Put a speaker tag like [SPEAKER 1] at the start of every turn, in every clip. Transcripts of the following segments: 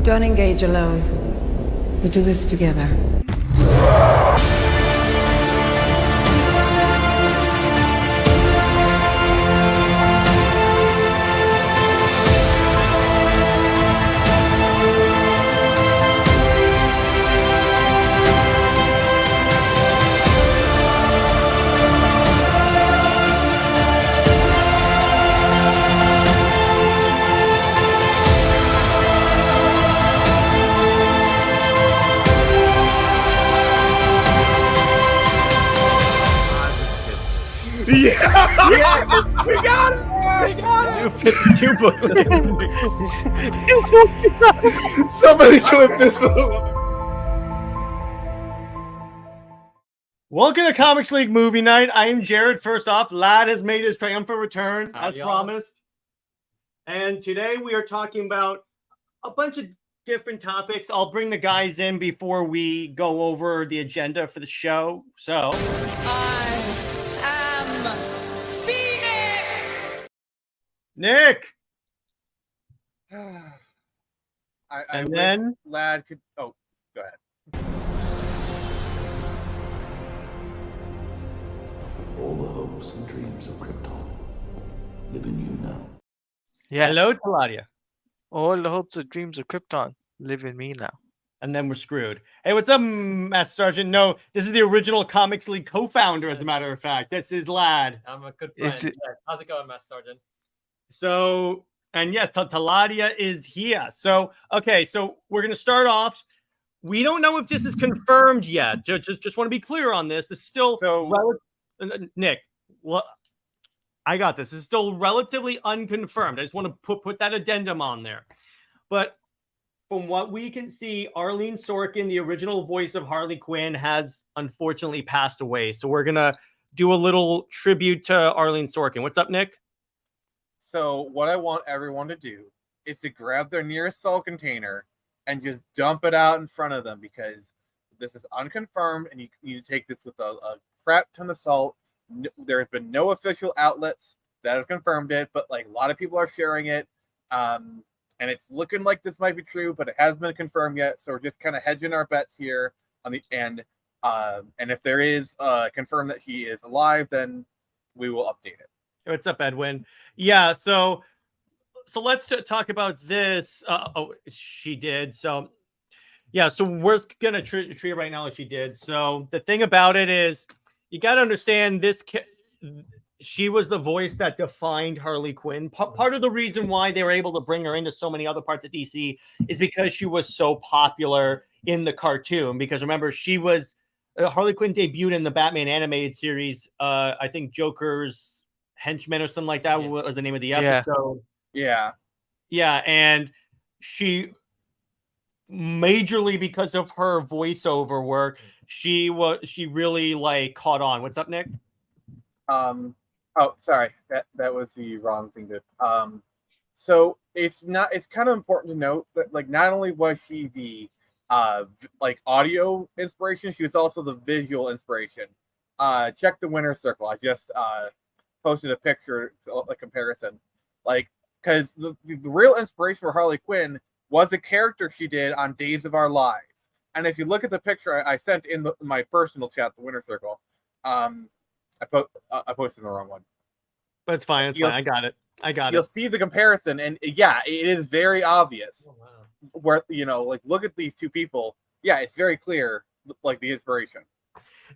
[SPEAKER 1] Don't engage alone. We do this together.
[SPEAKER 2] Yeah! We got it! We got
[SPEAKER 3] You 52 booklets.
[SPEAKER 2] it! Somebody clip this for the love.
[SPEAKER 3] Welcome to Comics League Movie Night. I am Jared. First off, Lad has made his triumphant return as promised. And today we are talking about a bunch of different topics. I'll bring the guys in before we go over the agenda for the show. So, Nick.
[SPEAKER 2] I
[SPEAKER 3] And
[SPEAKER 2] wish
[SPEAKER 3] then-
[SPEAKER 2] Lad could. Oh, go ahead.
[SPEAKER 4] All the hopes and dreams of Krypton live in you now.
[SPEAKER 5] Yes.
[SPEAKER 3] Hello, Teladia.
[SPEAKER 5] All the hopes and dreams of Krypton live in me now.
[SPEAKER 3] And then we're screwed. Hey, what's up, Master Sergeant? No, this is the original Comics League co-founder, as a matter of fact. This is Lad.
[SPEAKER 6] I'm a good friend.
[SPEAKER 5] It-
[SPEAKER 6] Yeah. How's it going, Master Sergeant?
[SPEAKER 3] So, and yes, Teladia is here. So, okay, so we're going to start off. We don't know if this is confirmed yet. Just want to be clear on this. This is still Nick. Well, I got this. It's still relatively unconfirmed. I just want to put that addendum on there. But from what we can see, Arlene Sorkin, the original voice of Harley Quinn, has unfortunately passed away. So we're gonna do a little tribute to Arlene Sorkin. What's up, Nick?
[SPEAKER 2] So, what I want everyone to do is to grab their nearest salt container and just dump it out in front of them, because this is unconfirmed and you need to take this with a crap ton of salt. There has been no official outlets that have confirmed it, but like a lot of people are sharing it. And it's looking like this might be true, but it hasn't been confirmed yet. So we're just kind of hedging our bets here on the end. And if there is confirmed that he is alive, then we will update it.
[SPEAKER 3] What's up, Edwin? Yeah, so let's talk about this. She did. So, yeah, so we're gonna treat it right now like she did. So the thing about it is, you got to understand this. She was the voice that defined Harley Quinn. Part of the reason why they were able to bring her into so many other parts of DC is because she was so popular in the cartoon. Because remember, she was Harley Quinn debuted in the Batman animated series. I think Joker's Henchman or something like that was the name of the episode.
[SPEAKER 2] Yeah.
[SPEAKER 3] Yeah, and she majorly because of her voiceover work, she really like caught on. What's up, Nick?
[SPEAKER 2] Oh, sorry. That was the wrong thing to. So it's kind of important to note that like not only was she the like audio inspiration, she was also the visual inspiration. Check the winner's circle. I just posted a picture, a comparison, like because the real inspiration for Harley Quinn was a character she did on Days of Our Lives. And if you look at the picture I sent in my personal chat, the winner circle, I posted the wrong one.
[SPEAKER 3] But it's fine. It's fine. I got it.
[SPEAKER 2] You'll see the comparison, and yeah, it is very obvious.
[SPEAKER 6] Oh, wow.
[SPEAKER 2] Where like look at these two people. Yeah, it's very clear, like the inspiration.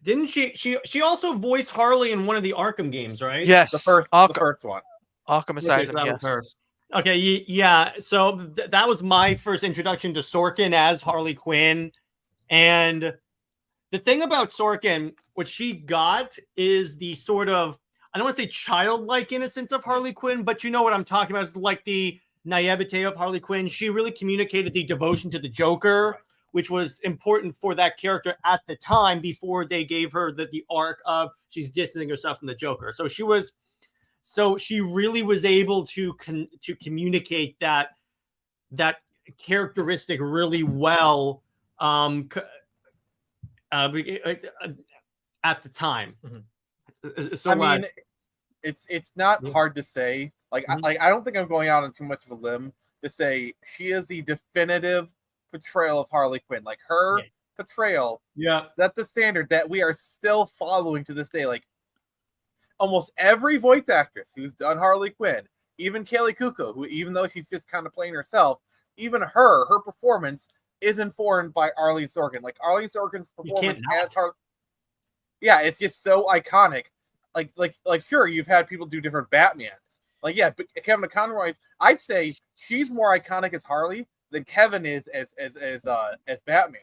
[SPEAKER 3] Didn't she also voiced Harley in one of the Arkham games, right?
[SPEAKER 5] Yes.
[SPEAKER 2] The first one.
[SPEAKER 5] Arkham Asylum.
[SPEAKER 3] that was
[SPEAKER 5] Yes.
[SPEAKER 3] her. Okay, yeah. So that was my first introduction to Sorkin as Harley Quinn. And the thing about Sorkin, what she got is the sort of, I don't want to say childlike innocence of Harley Quinn, but you know what I'm talking about. It's like the naivete of Harley Quinn. She really communicated the devotion to the Joker, which was important for that character at the time before they gave her the arc of she's distancing herself from the Joker. So she really was able to communicate that characteristic really well at the time.
[SPEAKER 6] Mm-hmm.
[SPEAKER 3] So
[SPEAKER 2] I mean, it's not hard to say. Like, I don't think I'm going out on too much of a limb to say she is the definitive portrayal of Harley Quinn. Like her portrayal set the standard that we are still following to this day. Like almost every voice actress who's done Harley Quinn, even Kaley Cuoco, who even though she's just kind of playing herself, even her performance is informed by Arlene Sorkin. Like Arlene Sorkin's performance as Harley. Yeah, it's just so iconic. Like sure, you've had people do different Batmans. Like, yeah, but Kevin Conroy's, I'd say she's more iconic as Harley than Kevin is as Batman.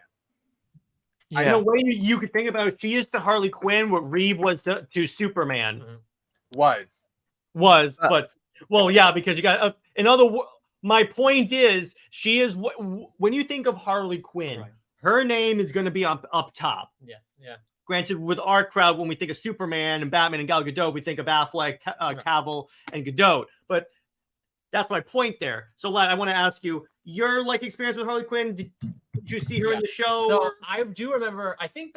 [SPEAKER 5] Yeah.
[SPEAKER 3] In a way you could think about it, she is to Harley Quinn what Reeve was to Superman.
[SPEAKER 2] Was,
[SPEAKER 3] but well, yeah, because you got my point is she is when you think of Harley Quinn, her name is going to be up top.
[SPEAKER 6] Yes, yeah.
[SPEAKER 3] Granted, with our crowd, when we think of Superman and Batman and Gal Gadot, we think of Affleck, Cavill, and Gadot. But that's my point there. So, Lad, I want to ask you, your experience with Harley Quinn. Did you see her in the show?
[SPEAKER 6] So I do remember. I think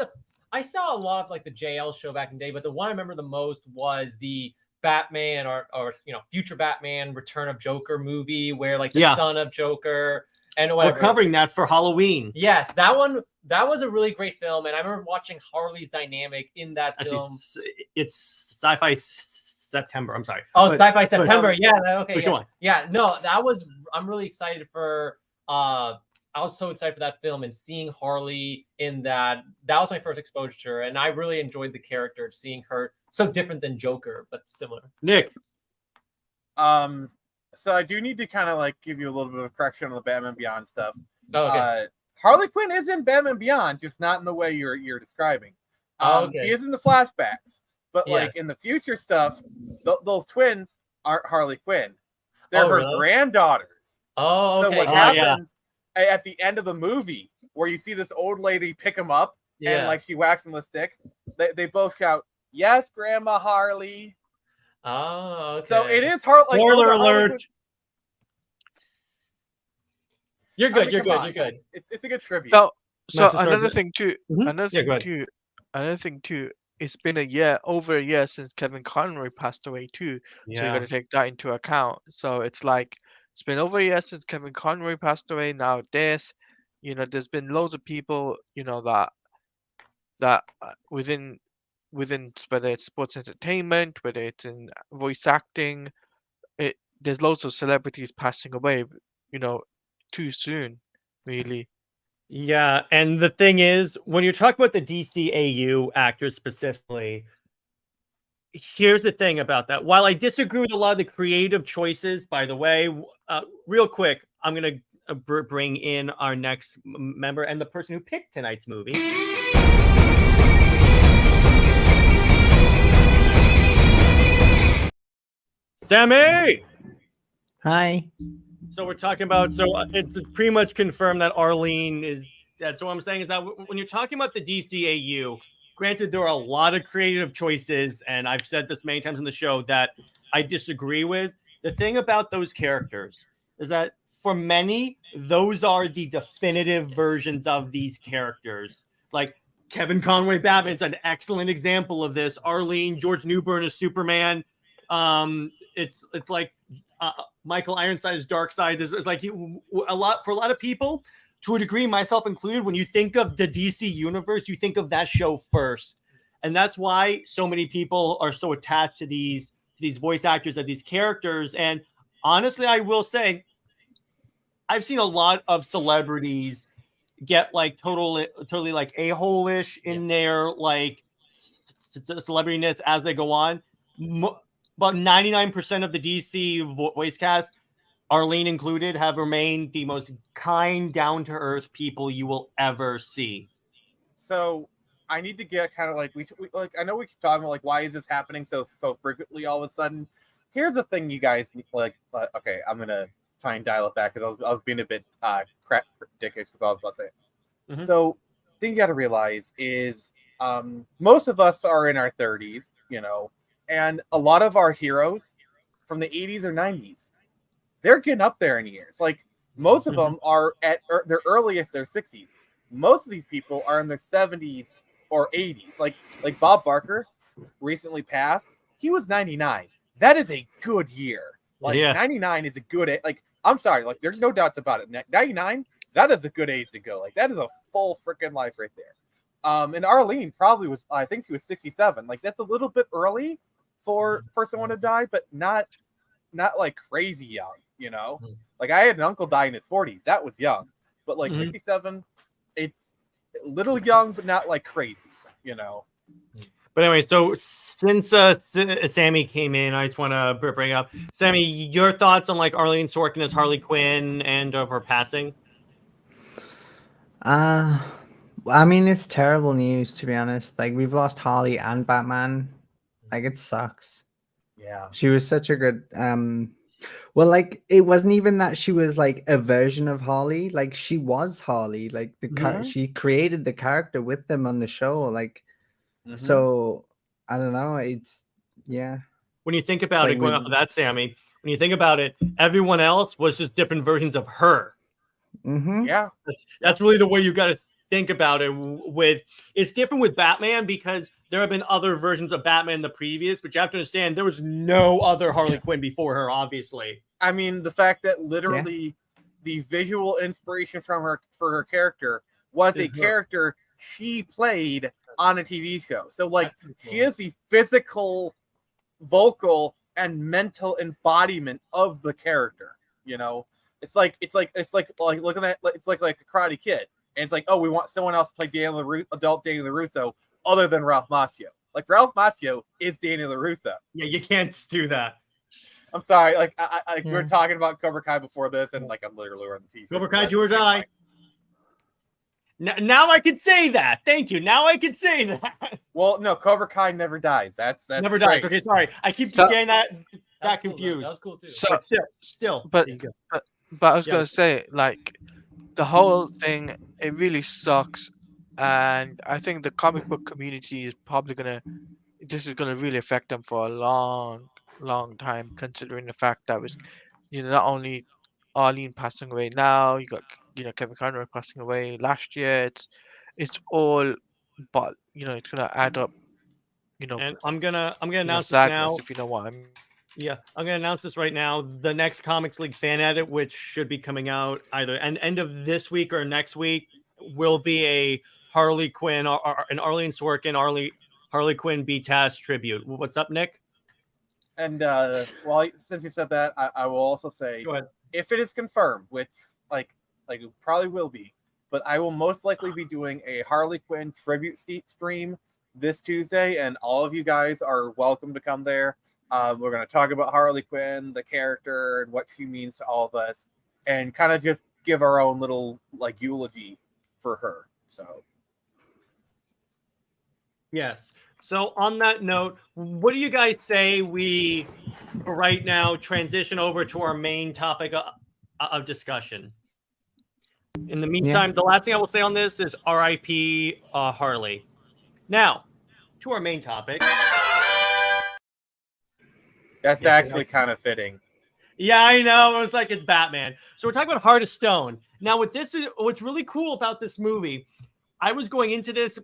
[SPEAKER 6] I saw a lot of the JL show back in the day, but the one I remember the most was the Batman or future Batman Return of Joker movie, where the son of Joker. And whatever.
[SPEAKER 3] We're covering that for Halloween.
[SPEAKER 6] Yes, that was a really great film, and I remember watching Harley's dynamic in that film.
[SPEAKER 3] It's Sci-Fi September. I'm sorry.
[SPEAKER 6] Oh, Sci-Fi September. Yeah. Okay.
[SPEAKER 3] Go on.
[SPEAKER 6] Yeah. No, I'm really excited for. I was so excited for that film and seeing Harley in that. That was my first exposure to her, and I really enjoyed the character, seeing her so different than Joker, but similar.
[SPEAKER 3] Nick.
[SPEAKER 2] So I do need to kind of give you a little bit of a correction on the Batman Beyond stuff.
[SPEAKER 6] Oh, okay.
[SPEAKER 2] Harley Quinn is in Batman Beyond, just not in the way you're describing.
[SPEAKER 6] Okay.
[SPEAKER 2] She is in the flashbacks, but in the future stuff, those twins aren't Harley Quinn. They're her granddaughters.
[SPEAKER 6] Oh, okay.
[SPEAKER 2] So what happens at the end of the movie, where you see this old lady pick them up and she whacks them with a stick, they both shout, "Yes, Grandma Harley."
[SPEAKER 6] Oh, okay.
[SPEAKER 2] So it is hard.
[SPEAKER 3] Spoiler alert.
[SPEAKER 6] You're good. You're good.
[SPEAKER 2] It's a good tribute.
[SPEAKER 5] So another thing too. Another thing too. It's been over a year since Kevin Conroy passed away too.
[SPEAKER 3] Yeah.
[SPEAKER 5] So you got to take that into account. So it's it's been over a year since Kevin Conroy passed away. Now there's been loads of people that within whether it's sports entertainment, whether it's in voice acting, there's loads of celebrities passing away, too soon, really.
[SPEAKER 3] Yeah, and the thing is, when you're talking about the DCAU actors specifically, here's the thing about that. While I disagree with a lot of the creative choices, by the way, real quick, I'm going to bring in our next member and the person who picked tonight's movie. Sammie!
[SPEAKER 7] Hi.
[SPEAKER 3] So we're talking about, it's pretty much confirmed that Arlene is dead. So what I'm saying is that when you're talking about the DCAU, granted, there are a lot of creative choices, and I've said this many times on the show that I disagree with. The thing about those characters is that for many, those are the definitive versions of these characters. Like Kevin Conroy Batman's an excellent example of this. Arlene, George Newbern is Superman. It's like Michael Ironside's Darkseid. It's for a lot of people, to a degree, myself included. When you think of the DC universe, you think of that show first, and that's why so many people are so attached to these voice actors of these characters. And honestly, I will say, I've seen a lot of celebrities get totally a-hole-ish in their celebrityness as they go on. About 99% of the DC voice cast, Arlene included, have remained the most kind, down-to-earth people you will ever see.
[SPEAKER 2] So I need to get kind of I know we keep talking about why is this happening so frequently all of a sudden. Here's the thing, you guys okay, I'm gonna try and dial it back because I was being a bit dickish with what I was about to say. Mm-hmm. So the thing you got to realize is most of us are in our 30s, and a lot of our heroes from the 80s or 90s, they're getting up there in years. Most of them are at their earliest, their 60s. Most of these people are in their 70s or 80s. Like Bob Barker recently passed. He was 99. That is a good year. 99 is a good, I'm sorry, there's no doubts about it. 99, that is a good age to go. Like that is a full freaking life right there. And Arlene probably was, I think she was 67. Like that's a little bit early for someone to die, but not like crazy young, you know? Like I had an uncle die in his 40s. That was young. But like 67, it's a little young, but not like crazy, you know?
[SPEAKER 3] But anyway, so since Sammie came in, I just want to bring up, Sammie, your thoughts on like Arlene Sorkin as Harley Quinn and of her passing?
[SPEAKER 7] I mean, it's terrible news, to be honest. Like, we've lost Harley and Batman. Like, it sucks.
[SPEAKER 2] Yeah.
[SPEAKER 7] She was such a good, well, like, it wasn't even that she was like a version of Harley. Like, she was Harley. Like, she created the character with them on the show. Like, so I don't know. It's, yeah.
[SPEAKER 3] When you think about it, going off of that, Sammie, when you think about it, everyone else was just different versions of her.
[SPEAKER 2] Yeah.
[SPEAKER 3] That's really the way you got to think about it. It's different with Batman because there have been other versions of Batman in the previous, but you have to understand there was no other Harley Quinn before her, obviously.
[SPEAKER 2] I mean, the fact that literally the visual inspiration for her character was a character she played on a TV show. So like she is the physical, vocal, and mental embodiment of the character, you know? It's like looking at it's like a Karate Kid, and it's like, oh, we want someone else to play adult Danny LaRusso other than Ralph Macchio. Like Ralph Macchio is Danny LaRusso.
[SPEAKER 3] Yeah, you can't do that.
[SPEAKER 2] I'm sorry. Like we were talking about Cobra Kai before this, and like I'm literally wearing the T-shirt.
[SPEAKER 3] Cobra Kai, do or die. Now I can say that. Thank you. Now I can say that.
[SPEAKER 2] Well, no, Cobra Kai never dies. That's
[SPEAKER 3] never dies. Okay, sorry. I keep getting that confused.
[SPEAKER 6] Cool, that was cool too.
[SPEAKER 5] So,
[SPEAKER 3] but still.
[SPEAKER 5] But I was gonna say, like, the whole thing, it really sucks, and I think the comic book community is probably this is gonna really affect them for a long time, considering the fact that was, not only Arlene passing away now, you got Kevin Conroy passing away last year. It's all, but it's gonna add up.
[SPEAKER 3] And I'm gonna announce this
[SPEAKER 5] sadness,
[SPEAKER 3] now.
[SPEAKER 5] if you know what I mean.
[SPEAKER 3] Yeah, I'm going to announce this right now. The next Comics League fan edit, which should be coming out either end of this week or next week, will be a Harley Quinn or an Arlene Sorkin Harley Quinn BTAS tribute. What's up, Nick?
[SPEAKER 2] And since you said that, I will also say,
[SPEAKER 3] go ahead.
[SPEAKER 2] If it is confirmed, which like it probably will be, but I will most likely be doing a Harley Quinn tribute stream this Tuesday, and all of you guys are welcome to come there. We're going to talk about Harley Quinn, the character, and what she means to all of us, and kind of just give our own little like eulogy for her. So,
[SPEAKER 3] yes. So on that note, what do you guys say we, for right now, transition over to our main topic of discussion? In the meantime, the last thing I will say on this is R.I.P. Harley. Now, to our main topic.
[SPEAKER 2] That's actually kind of fitting.
[SPEAKER 3] Yeah, I know. It was like it's Batman. So we're talking about Heart of Stone. Now, what's really cool about this movie, I was going into this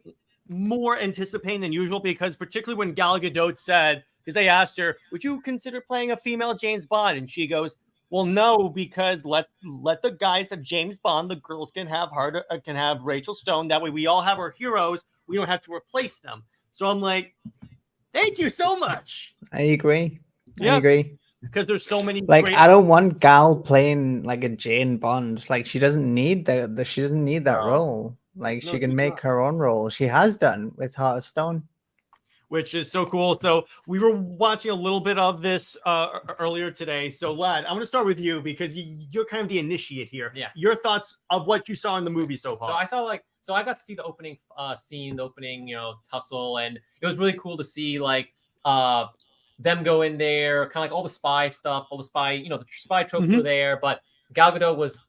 [SPEAKER 3] more anticipating than usual because particularly when Gal Gadot said, because they asked her, would you consider playing a female James Bond? And she goes, well, no, because let the guys have James Bond. The girls can have Rachel Stone. That way we all have our heroes. We don't have to replace them. So I'm like, thank you so much.
[SPEAKER 7] I agree.
[SPEAKER 3] Yeah.
[SPEAKER 7] I agree.
[SPEAKER 3] Because there's so many.
[SPEAKER 7] Like, I don't want Gal playing like a Jane Bond. Like, she doesn't need that role. Like, she can make her own role. She has done with Heart of Stone,
[SPEAKER 3] which is so cool. So we were watching a little bit of this earlier today. So, Lad, I'm going to start with you because you're kind of the initiate here.
[SPEAKER 6] Yeah.
[SPEAKER 3] Your thoughts of what you saw in the movie so far.
[SPEAKER 6] So I got to see the opening scene, the opening tussle, and it was really cool to see them go in there, kind of like all the spy stuff, the spy tropes were there, but Gal Gadot was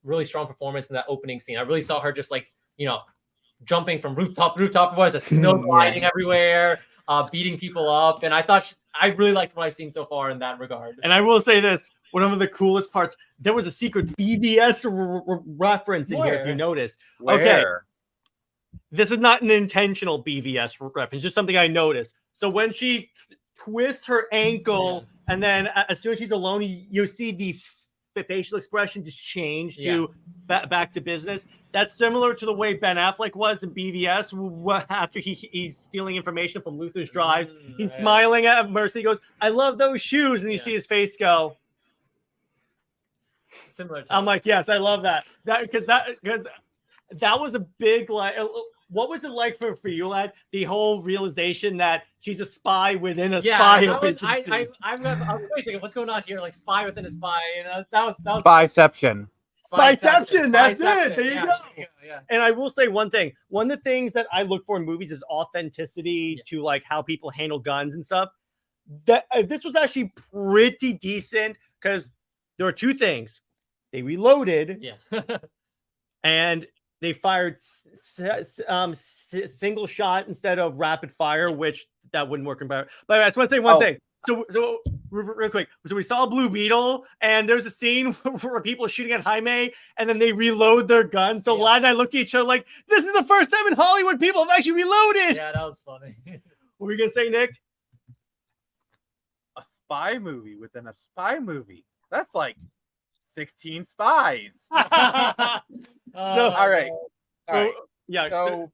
[SPEAKER 6] really strong performance in that opening scene. I really saw her just jumping from rooftop to rooftop, was a snow gliding everywhere, beating people up, and I really liked what I've seen so far in that regard.
[SPEAKER 3] And I will say this, one of the coolest parts, there was a secret BVS reference in here, if you notice.
[SPEAKER 2] Where?
[SPEAKER 3] Okay. This is not an intentional BVS reference, just something I noticed. So when she twists her ankle, and then as soon as she's alone, you see the facial expression just changed
[SPEAKER 6] Yeah.
[SPEAKER 3] to back to business. That's similar to the way Ben Affleck was in BVS after he's stealing information from Luther's drives. He's smiling at Mercy. He goes, "I love those shoes," and you see his face go.
[SPEAKER 6] Similar.
[SPEAKER 3] I'm like, yes, I love that. Because that was a big like. What was it like for you, lad? The whole realization that she's a spy within a spy.
[SPEAKER 6] I'm wait a second, what's going on here? Like spy within a spy, and that was
[SPEAKER 2] Spyception.
[SPEAKER 3] Spyception. That's it. There you go.
[SPEAKER 6] Yeah.
[SPEAKER 3] And I will say one thing. One of the things that I look for in movies is authenticity to like how people handle guns and stuff. That this was actually pretty decent because there were two things. They reloaded.
[SPEAKER 6] Yeah.
[SPEAKER 3] And they fired single shot instead of rapid fire, which that wouldn't work in But I just want to say one thing. So real quick. So we saw Blue Beetle, and there's a scene where people are shooting at Jaime, and then they reload their guns. So Lad and I look at each other like, this is the first time in Hollywood people have actually reloaded.
[SPEAKER 6] Yeah, that was funny.
[SPEAKER 3] What were you gonna say, Nick?
[SPEAKER 2] A spy movie within a spy movie. That's like 16 spies.
[SPEAKER 3] All right.
[SPEAKER 2] Yeah. So,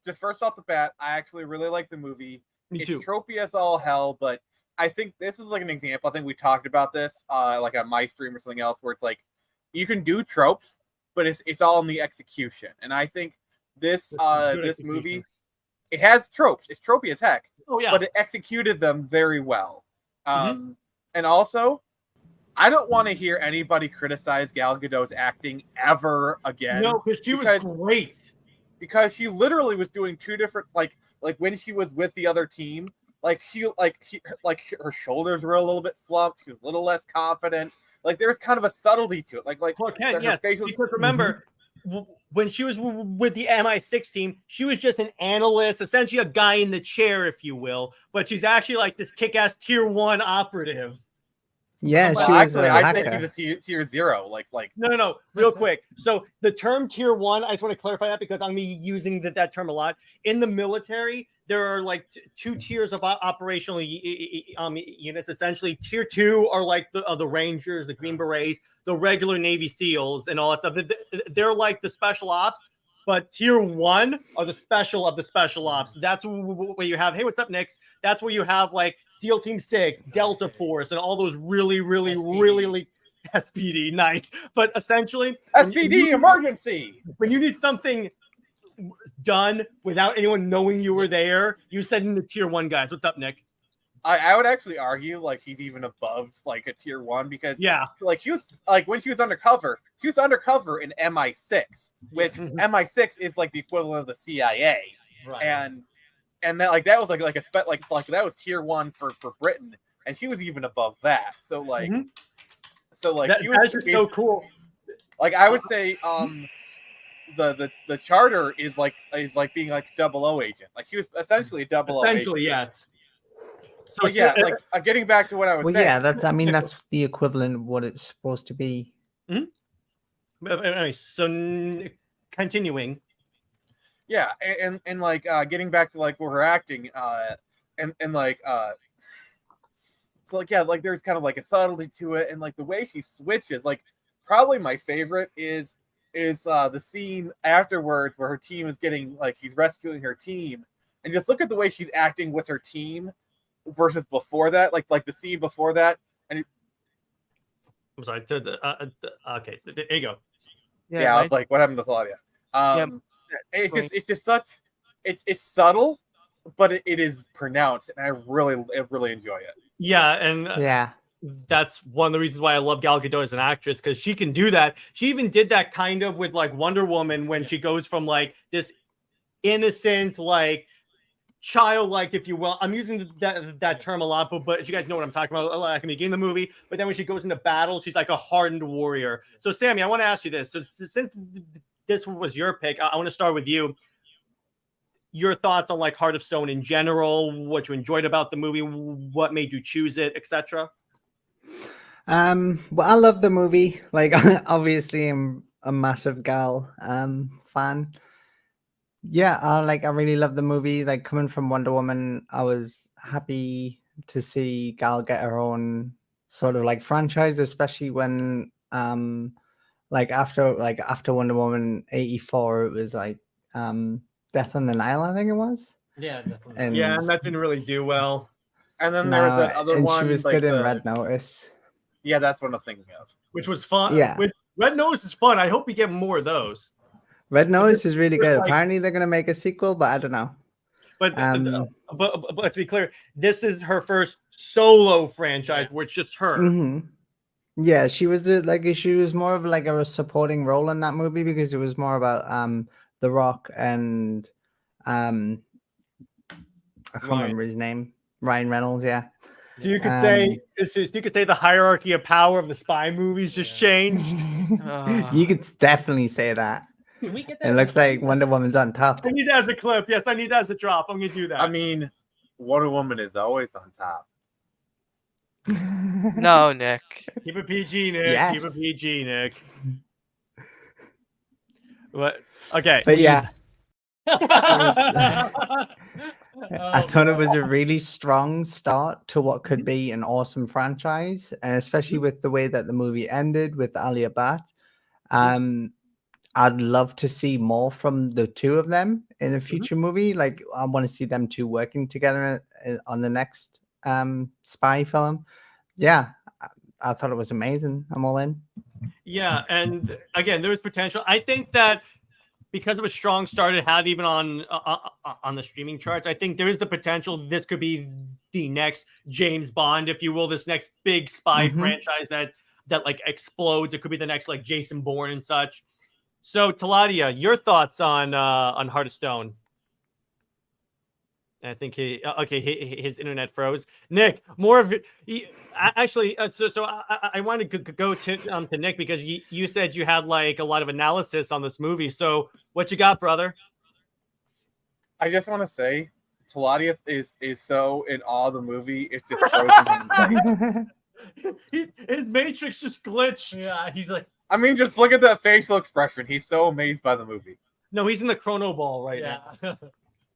[SPEAKER 2] just first off the bat, I actually really like the movie.
[SPEAKER 3] Me too.
[SPEAKER 2] It's tropey as all hell, but I think this is like an example. I think we talked about this, like on my stream or something else, where it's like you can do tropes, but it's all in the execution. And I think this movie, it has tropes. It's tropey as heck.
[SPEAKER 3] Oh yeah.
[SPEAKER 2] But it executed them very well. And also, I don't want to hear anybody criticize Gal Gadot's acting ever again.
[SPEAKER 3] No, because she was great.
[SPEAKER 2] Because she literally was doing two different like when she was with the other team, her shoulders were a little bit slumped. She was a little less confident. Like there's kind of a subtlety to it.
[SPEAKER 3] Because remember, when she was with the MI6 team, she was just an analyst, essentially a guy in the chair, if you will. But she's actually like this kick-ass tier 1 operative.
[SPEAKER 7] Yeah,
[SPEAKER 2] well,
[SPEAKER 7] she was
[SPEAKER 2] actually, I'd say she's a tier 0.
[SPEAKER 3] No. Real quick. So the term tier 1, I just want to clarify that because I'm gonna be using that term a lot. In the military, there are like two tiers of operational units. Essentially, tier 2 are like the Rangers, the Green Berets, the regular Navy SEALs, and all that stuff. They're like the special ops. But tier 1 are the special of the special ops. That's where you have, hey, what's up, Nix? That's where you have like SEAL Team 6, Delta Force, and all those really SPD, nice. But essentially,
[SPEAKER 2] SPD emergency.
[SPEAKER 3] When you need something done without anyone knowing you were there, you send in the tier 1 guys. What's up, Nick?
[SPEAKER 2] I would actually argue like he's even above like a tier 1 because like she was like when she was undercover in MI6, which MI6 is like the equivalent of the CIA,
[SPEAKER 6] right?
[SPEAKER 2] And that like that was like that was tier 1 for Britain, and she was even above that. So like
[SPEAKER 3] that,
[SPEAKER 2] he was
[SPEAKER 3] so cool.
[SPEAKER 2] Like I would say the charter is like being like a 00 agent. Like he was essentially a 00
[SPEAKER 3] essentially
[SPEAKER 2] agent.
[SPEAKER 3] Yes.
[SPEAKER 2] So like getting back to what I was saying.
[SPEAKER 7] Yeah, that's the equivalent of what it's supposed to be.
[SPEAKER 2] Mm-hmm.
[SPEAKER 3] So continuing.
[SPEAKER 2] Yeah, and like getting back to like where her acting, and like so like like there's kind of like a subtlety to it, and like the way she switches. Like probably my favorite is the scene afterwards where her team is getting like he's rescuing her team, and just look at the way she's acting with her team. Versus before that, like the scene before that, and
[SPEAKER 3] I'm sorry. Okay, there you go.
[SPEAKER 2] Yeah, I was like, what happened to Teladia? It's just such, it's subtle, but it is pronounced, and I really enjoy it.
[SPEAKER 3] Yeah, and that's one of the reasons why I love Gal Gadot as an actress because she can do that. She even did that kind of with like Wonder Woman when she goes from like this innocent like. Childlike, if you will. I'm using that term a lot, but you guys know what I'm talking about. Like in the beginning of the movie, but then when she goes into battle, she's like a hardened warrior. So, Sammie, I want to ask you this. So, since this was your pick, I want to start with you. Your thoughts on like Heart of Stone in general, what you enjoyed about the movie, what made you choose it, etc.
[SPEAKER 7] Well, I love the movie. Like, obviously, I'm a massive Gal fan. Yeah, I really love the movie. Like coming from Wonder Woman, I was happy to see Gal get her own sort of like franchise, especially when like after Wonder Woman 84, it was like Death on the Nile, I think it was.
[SPEAKER 6] Yeah, definitely.
[SPEAKER 7] And
[SPEAKER 3] Yeah, and that didn't really do well.
[SPEAKER 2] And then there was that other
[SPEAKER 7] and
[SPEAKER 2] one.
[SPEAKER 7] she was
[SPEAKER 2] like
[SPEAKER 7] good in
[SPEAKER 2] the,
[SPEAKER 7] Red Notice.
[SPEAKER 2] Yeah, that's what I was thinking of.
[SPEAKER 3] Which was fun.
[SPEAKER 7] Yeah.
[SPEAKER 3] With Red Notice is fun. I hope we get more of those.
[SPEAKER 7] Red Notice is really good.
[SPEAKER 3] like-
[SPEAKER 7] Apparently they're gonna make a sequel, but I don't know.
[SPEAKER 3] But to be clear, this is her first solo franchise where it's just her.
[SPEAKER 7] Mhm. Yeah, she was she was more of like a supporting role in that movie because it was more about The Rock and I can't remember his name. Ryan Reynolds, yeah.
[SPEAKER 3] So you could say the hierarchy of power of the spy movies just changed.
[SPEAKER 7] You could definitely say that.
[SPEAKER 6] Can we get that?
[SPEAKER 7] It looks like Wonder Woman's on top.
[SPEAKER 3] I need that as a clip. Yes, I need that as a drop. I'm gonna do that.
[SPEAKER 2] I mean, Wonder Woman is always on top.
[SPEAKER 5] No, Nick.
[SPEAKER 3] Keep it PG, Nick.
[SPEAKER 7] Yes.
[SPEAKER 3] Keep it PG, Nick. What? Okay.
[SPEAKER 7] But yeah,
[SPEAKER 6] Oh,
[SPEAKER 7] I thought it was a really strong start to what could be an awesome franchise, and especially with the way that the movie ended with Alia Bhatt. I'd love to see more from the two of them in a future movie. Like, I want to see them two working together on the next spy film. Yeah, I thought it was amazing. I'm all in.
[SPEAKER 3] Yeah, and again, there was potential. I think that because it was strong start, it had even on the streaming charts. I think there is the potential this could be the next James Bond, if you will, this next big spy franchise that like explodes. It could be the next like Jason Bourne and such. So, Teladia, your thoughts on Heart of Stone? I think his internet froze. Nick, more of it. Actually, so I wanted to go to Nick because you said you had like a lot of analysis on this movie. So, what you got, brother?
[SPEAKER 2] I just want to say, Teladia is so in awe of the movie. It's just frozen.
[SPEAKER 3] His Matrix just glitched.
[SPEAKER 6] yeah, he's like,
[SPEAKER 2] I mean, just look at that facial expression. He's so amazed by the movie.
[SPEAKER 3] No, he's in the chrono ball right
[SPEAKER 6] yeah.
[SPEAKER 3] now.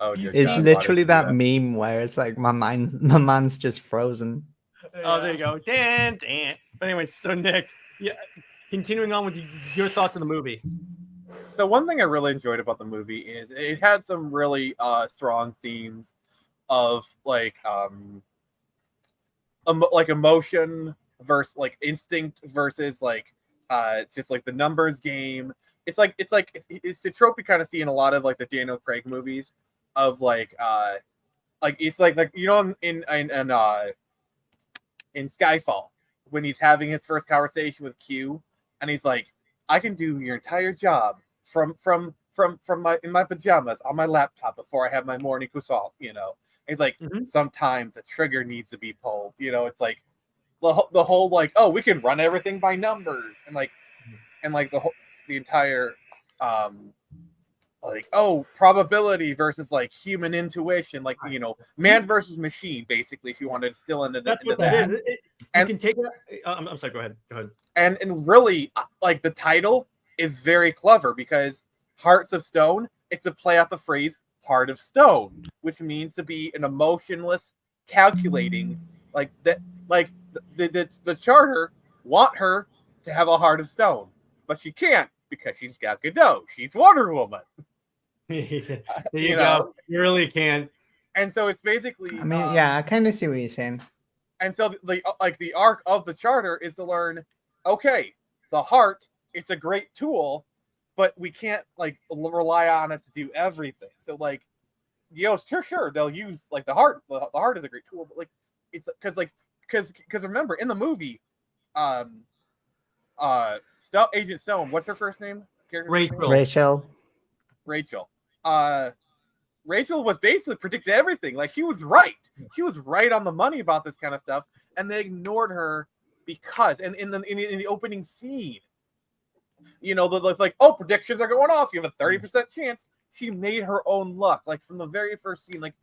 [SPEAKER 2] Oh, dear
[SPEAKER 7] It's
[SPEAKER 2] God,
[SPEAKER 7] literally
[SPEAKER 2] why did
[SPEAKER 7] that
[SPEAKER 2] you do
[SPEAKER 7] meme where it's like my mind's just frozen.
[SPEAKER 3] Oh, there you go. Dan. But anyway, so Nick, yeah, continuing on with your thoughts on the movie.
[SPEAKER 2] So one thing I really enjoyed about the movie is it had some really strong themes of like emotion versus like instinct versus like just like the numbers game. It's a trope you kind of see in a lot of like the Daniel Craig movies of like it's like you know in Skyfall when he's having his first conversation with Q and he's like, I can do your entire job from my pajamas on my laptop before I have my morning croissant, you know. And he's like, sometimes a trigger needs to be pulled, you know. It's like the whole like, oh, we can run everything by numbers and like the entire like, oh, probability versus like human intuition, like, you know, man versus machine, basically, if you want to distill into
[SPEAKER 3] That's
[SPEAKER 2] into
[SPEAKER 3] what that is. You can take it. I'm sorry. Go ahead.
[SPEAKER 2] And really, like, the title is very clever because Hearts of Stone, it's a play out the phrase Heart of Stone, which means to be an emotionless, calculating, like that, like the Charter want her to have a heart of stone, but she can't because she's got Gadot. She's Wonder Woman.
[SPEAKER 3] There you go. You really can.
[SPEAKER 2] And so it's basically.
[SPEAKER 7] I mean, yeah, I kind of see what you're saying.
[SPEAKER 2] And so the arc of the Charter is to learn, okay, the heart, it's a great tool, but we can't like rely on it to do everything. So like, you know, sure, they'll use like the heart. The heart is a great tool, but like it's because remember in the movie, Agent Stone, what's her first name?
[SPEAKER 7] Rachel.
[SPEAKER 2] Rachel was basically predicted everything. Like, she was right. She was right on the money about this kind of stuff, and they ignored her because, and in the opening scene, you know, it's like, oh, predictions are going off. You have a 30% chance. She made her own luck. Like, from the very first scene, like,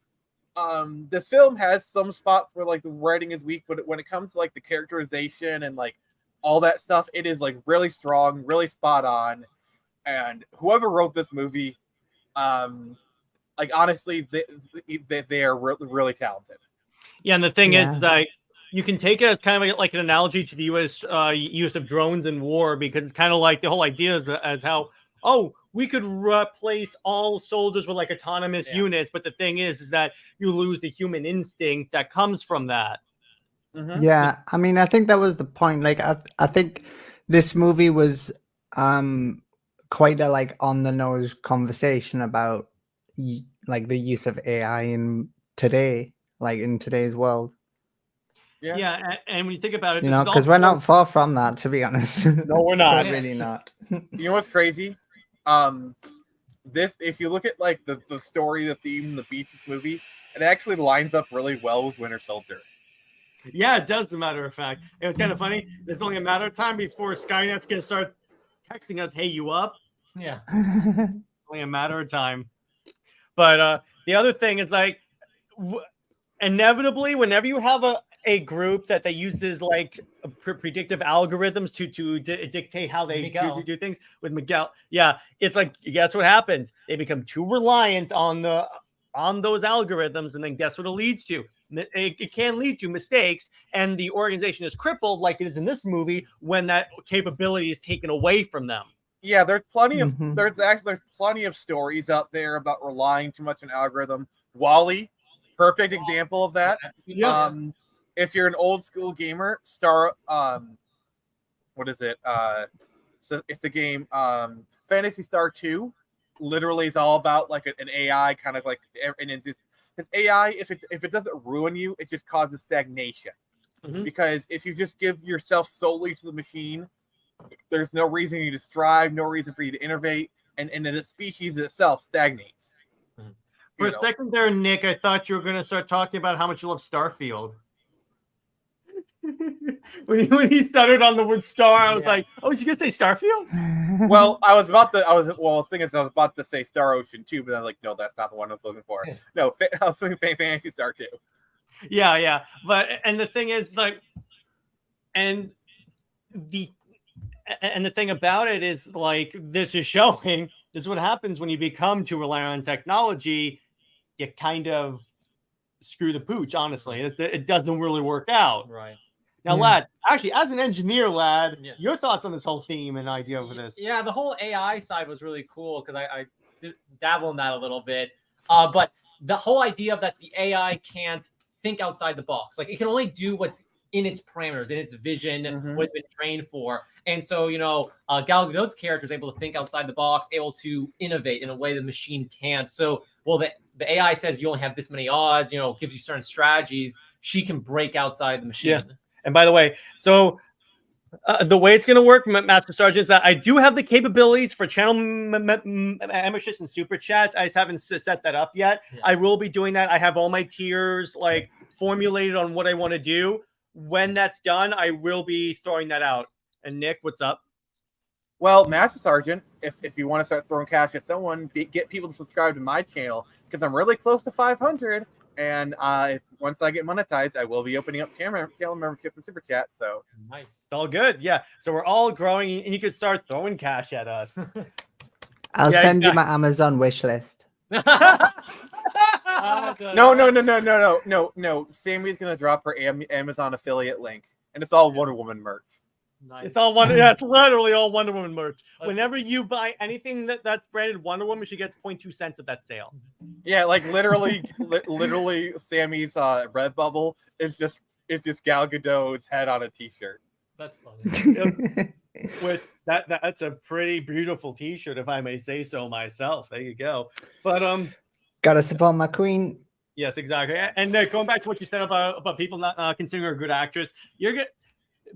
[SPEAKER 2] this film has some spots where like the writing is weak, but when it comes to like the characterization and like all that stuff, it is like really strong, really spot on. And whoever wrote this movie, like honestly, they are really talented.
[SPEAKER 3] Yeah, and the thing is, like, you can take it as kind of like an analogy to the U.S. Use of drones in war, because it's kind of like the whole idea is as how, oh, we could replace all soldiers with like autonomous units, but the thing is that you lose the human instinct that comes from that.
[SPEAKER 2] Mhm.
[SPEAKER 7] Yeah, I mean, I think that was the point. Like, I think this movie was quite a like on the nose conversation about like the use of AI in today, like in today's world.
[SPEAKER 3] Yeah, and when you think about it,
[SPEAKER 7] You
[SPEAKER 3] this
[SPEAKER 7] know,
[SPEAKER 3] is
[SPEAKER 7] because we're
[SPEAKER 3] also-
[SPEAKER 7] not far from that, to be honest.
[SPEAKER 3] No, we're not.
[SPEAKER 7] We're really not.
[SPEAKER 2] You know what's crazy? This, if you look at like the story, the theme, the beats of this movie, it actually lines up really well with Winter Soldier.
[SPEAKER 3] Yeah, it does, as a matter of fact. It was kind of funny. It's only a matter of time before Skynet's going to start texting us, hey, you up?
[SPEAKER 6] Yeah.
[SPEAKER 3] Only a matter of time. But the other thing is like, inevitably, whenever you have a group that uses like predictive algorithms to dictate how they do things with Miguel, yeah, it's like, guess what happens? They become too reliant on those algorithms, and then guess what it leads to? It can lead to mistakes, and the organization is crippled, like it is in this movie, when that capability is taken away from them.
[SPEAKER 2] Yeah, there's plenty of there's plenty of stories out there about relying too much on algorithm. Wall-E, perfect example of that.
[SPEAKER 3] Yeah.
[SPEAKER 2] If you're an old school gamer, what is it? So it's a game, Phantasy Star 2. Literally is all about like an AI kind of like, and it's just because AI, if it doesn't ruin you, it just causes stagnation. Because if you just give yourself solely to the machine, there's no reason for you to strive, no reason for you to innovate, and the species itself stagnates.
[SPEAKER 3] For a second there, Nick, I thought you were going to start talking about how much you love Starfield. when he stuttered on the word star, I was like, "Oh, is he gonna say Starfield?"
[SPEAKER 2] Well, I was about to say Star Ocean 2, but I'm like, no, that's not the one I was looking for. No, I was looking for Fantasy Star 2.
[SPEAKER 3] Yeah, but and the thing is like, and the thing about it is like, this is showing this is what happens when you become too reliant on technology. You kind of screw the pooch. Honestly, it doesn't really work out.
[SPEAKER 6] Right.
[SPEAKER 3] Now, lad, actually, as an engineer, lad, your thoughts on this whole theme and idea for this?
[SPEAKER 6] Yeah, the whole AI side was really cool because I did dabble in that a little bit. But the whole idea of that the AI can't think outside the box, like it can only do what's in its parameters, in its vision, what it's been trained for. And so, Gal Gadot's character is able to think outside the box, able to innovate in a way the machine can't. So, well, the AI says you only have this many odds, gives you certain strategies. She can break outside the machine.
[SPEAKER 3] Yeah. And by the way, so the way it's going to work, Master Sergeant, is that I do have the capabilities for channel memberships and super chats. I just haven't set that up yet. Yeah. I will be doing that. I have all my tiers like formulated on what I want to do. When that's done, I will be throwing that out. And Nick, what's up?
[SPEAKER 2] Well, Master Sergeant, if you want to start throwing cash at someone, get people to subscribe to my channel because I'm really close to 500. And once I get monetized, I will be opening up channel membership and super chat. So
[SPEAKER 3] nice, it's all good. Yeah, so we're all growing, and you can start throwing cash at us.
[SPEAKER 7] I'll send you my Amazon wish list.
[SPEAKER 2] No. Sammie's gonna drop her Amazon affiliate link, and it's all Wonder Woman merch.
[SPEAKER 3] Nice. It's all Wonder. Yeah, it's literally all Wonder Woman merch. Whenever you buy anything that's branded Wonder Woman, she gets 0.2 cents of that sale.
[SPEAKER 2] Yeah, like literally, literally, Sammie's Redbubble is just Gal Gadot's head on a T-shirt.
[SPEAKER 6] That's funny.
[SPEAKER 3] With that's a pretty beautiful T-shirt, if I may say so myself. There you go. But
[SPEAKER 7] gotta support my queen.
[SPEAKER 3] Yes, exactly. And going back to what you said about people not considering her a good actress, you're good.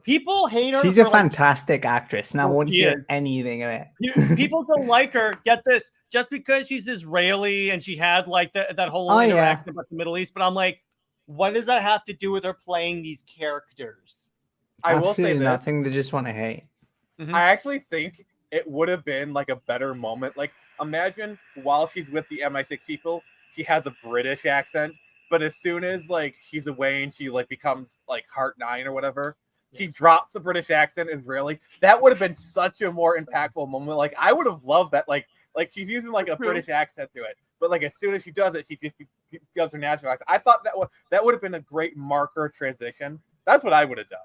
[SPEAKER 3] People hate her.
[SPEAKER 7] She's a fantastic actress. Now, I won't hear anything of it.
[SPEAKER 3] People don't like her. Get this, just because she's Israeli and she had like that whole interaction about the Middle East. But I'm like, what does that have to do with her playing these characters?
[SPEAKER 2] I will say this:
[SPEAKER 7] nothing. They just want to hate.
[SPEAKER 2] I actually think it would have been like a better moment. Like, imagine while she's with the MI6 people, she has a British accent, but as soon as like she's away and she like becomes like Heart 9 or whatever. He drops the British accent Israeli. That would have been such a more impactful moment. Like I would have loved that. Like she's using like a British accent through it, but like as soon as she does it, she just does her natural accent. I thought that would have been a great marker transition. That's what I would have done.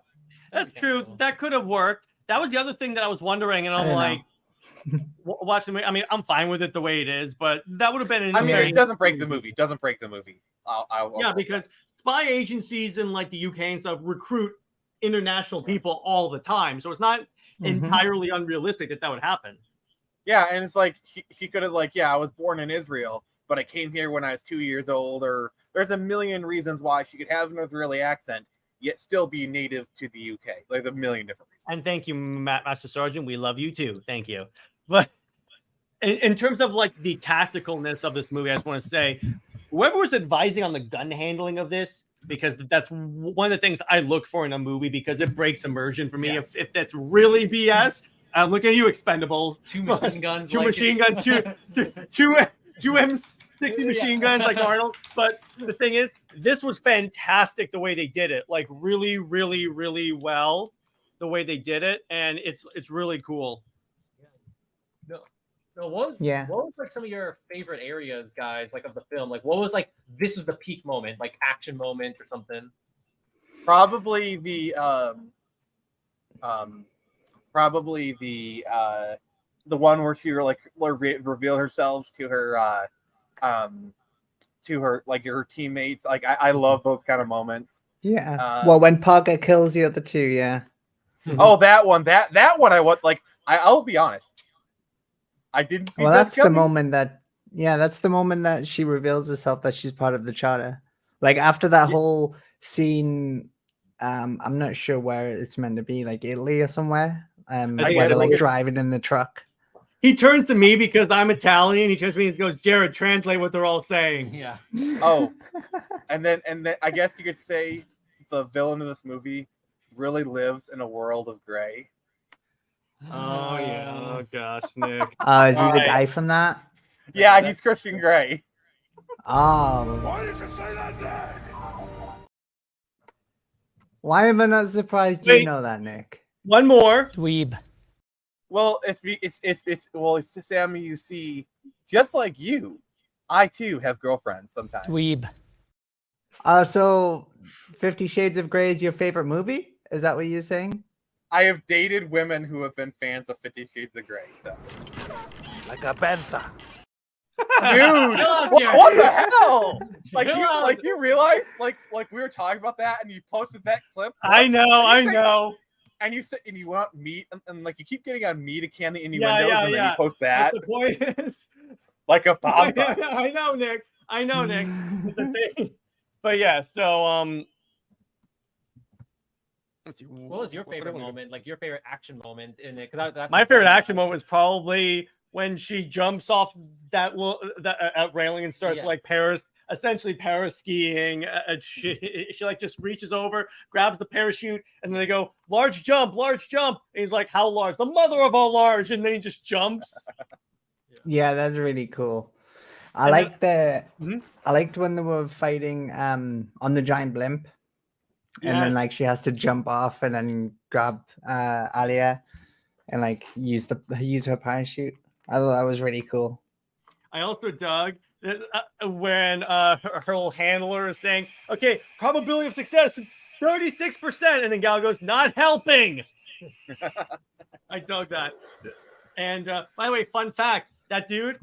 [SPEAKER 3] That's true. That could have worked. That was the other thing that I was wondering, and I'm
[SPEAKER 7] I
[SPEAKER 3] like, watching. I mean, I'm fine with it the way it is, but that would have been.
[SPEAKER 2] I mean, it doesn't break the movie. It doesn't break the movie.
[SPEAKER 3] Yeah, because spy agencies in like the UK and stuff recruit international people all the time, so it's not entirely unrealistic that would happen.
[SPEAKER 2] Yeah, and it's like he could have like, yeah, I was born in Israel, but I came here when I was 2 years old, or there's a million reasons why she could have an Israeli accent yet still be native to the UK. There's a million different reasons.
[SPEAKER 3] And thank you, Master Sergeant. We love you too. Thank you. But in terms of like the tacticalness of this movie, I just want to say, whoever was advising on the gun handling of this, because that's one of the things I look for in a movie, because it breaks immersion for me. If that's really BS, I'm looking at you, Expendables.
[SPEAKER 6] Two machine guns.
[SPEAKER 3] Two machine guns. Two M60 machine guns like Arnold. But the thing is, this was fantastic the way they did it. Like really, really, really well the way they did it, and it's really cool.
[SPEAKER 6] No, what was like some of your favorite areas, guys, like of the film? Like what was like this was the peak moment, like action moment or something?
[SPEAKER 2] Probably the one where she revealed herself to her like her teammates. Like I love those kind of moments.
[SPEAKER 7] Yeah. Well, when Parker kills the other two, yeah.
[SPEAKER 2] Oh, that one. That one I want. Like I'll be honest. I didn't see.
[SPEAKER 7] Well,
[SPEAKER 2] that
[SPEAKER 7] that's
[SPEAKER 2] coming.
[SPEAKER 7] the moment that. Yeah, that's the moment that she reveals herself that she's part of the charter. Like after that whole scene, I'm not sure where it's meant to be, like Italy or somewhere. Where they're like driving in the truck.
[SPEAKER 3] He turns to me because I'm Italian. He turns to me and goes, "Jared, translate what they're all saying."
[SPEAKER 6] Yeah.
[SPEAKER 2] Oh, and then I guess you could say the villain of this movie really lives in a world of gray.
[SPEAKER 3] Oh yeah. Oh gosh, Nick.
[SPEAKER 7] Is he the guy from that?
[SPEAKER 2] Yeah, he's Christian Grey.
[SPEAKER 7] Oh.
[SPEAKER 4] Why did you say that, Nick?
[SPEAKER 7] Why am I not surprised you know that, Nick?
[SPEAKER 3] One more.
[SPEAKER 8] Dweeb.
[SPEAKER 2] Well, it's to Sammie. You see, just like you, I too have girlfriends sometimes.
[SPEAKER 8] Dweeb.
[SPEAKER 7] So 50 Shades of Grey is your favorite movie? Is that what you're saying?
[SPEAKER 2] I have dated women who have been fans of 50 Shades of Grey. So,
[SPEAKER 8] Like a panther.
[SPEAKER 2] dude, what the hell? Like, do you realize? Like we were talking about that, and you posted that clip.
[SPEAKER 3] I know.
[SPEAKER 2] And you said, and you want meat, and like you keep getting on me to can the innuendos, and then you post
[SPEAKER 3] But
[SPEAKER 2] that.
[SPEAKER 3] the point is,
[SPEAKER 2] Like a bomb.
[SPEAKER 3] I know, Nick. It's a thing. But yeah, so let's see.
[SPEAKER 6] What was your favorite moment? Like your favorite action moment in it? Because that's
[SPEAKER 3] my favorite action moment was probably when she jumps off that railing and starts like essentially paraskiing. She like just reaches over, grabs the parachute, and then they go large jump. And he's like, "How large? The mother of all large!" And then he just jumps.
[SPEAKER 7] Yeah, that's really cool. I liked when they were fighting on the giant blimp. And then like she has to jump off and then grab Alia and like use her parachute. I thought that was really cool.
[SPEAKER 3] I also dug when her whole handler is saying, "Okay, probability of success 36%," and then Gal goes, "Not helping." I dug that. And by the way, fun fact: that dude,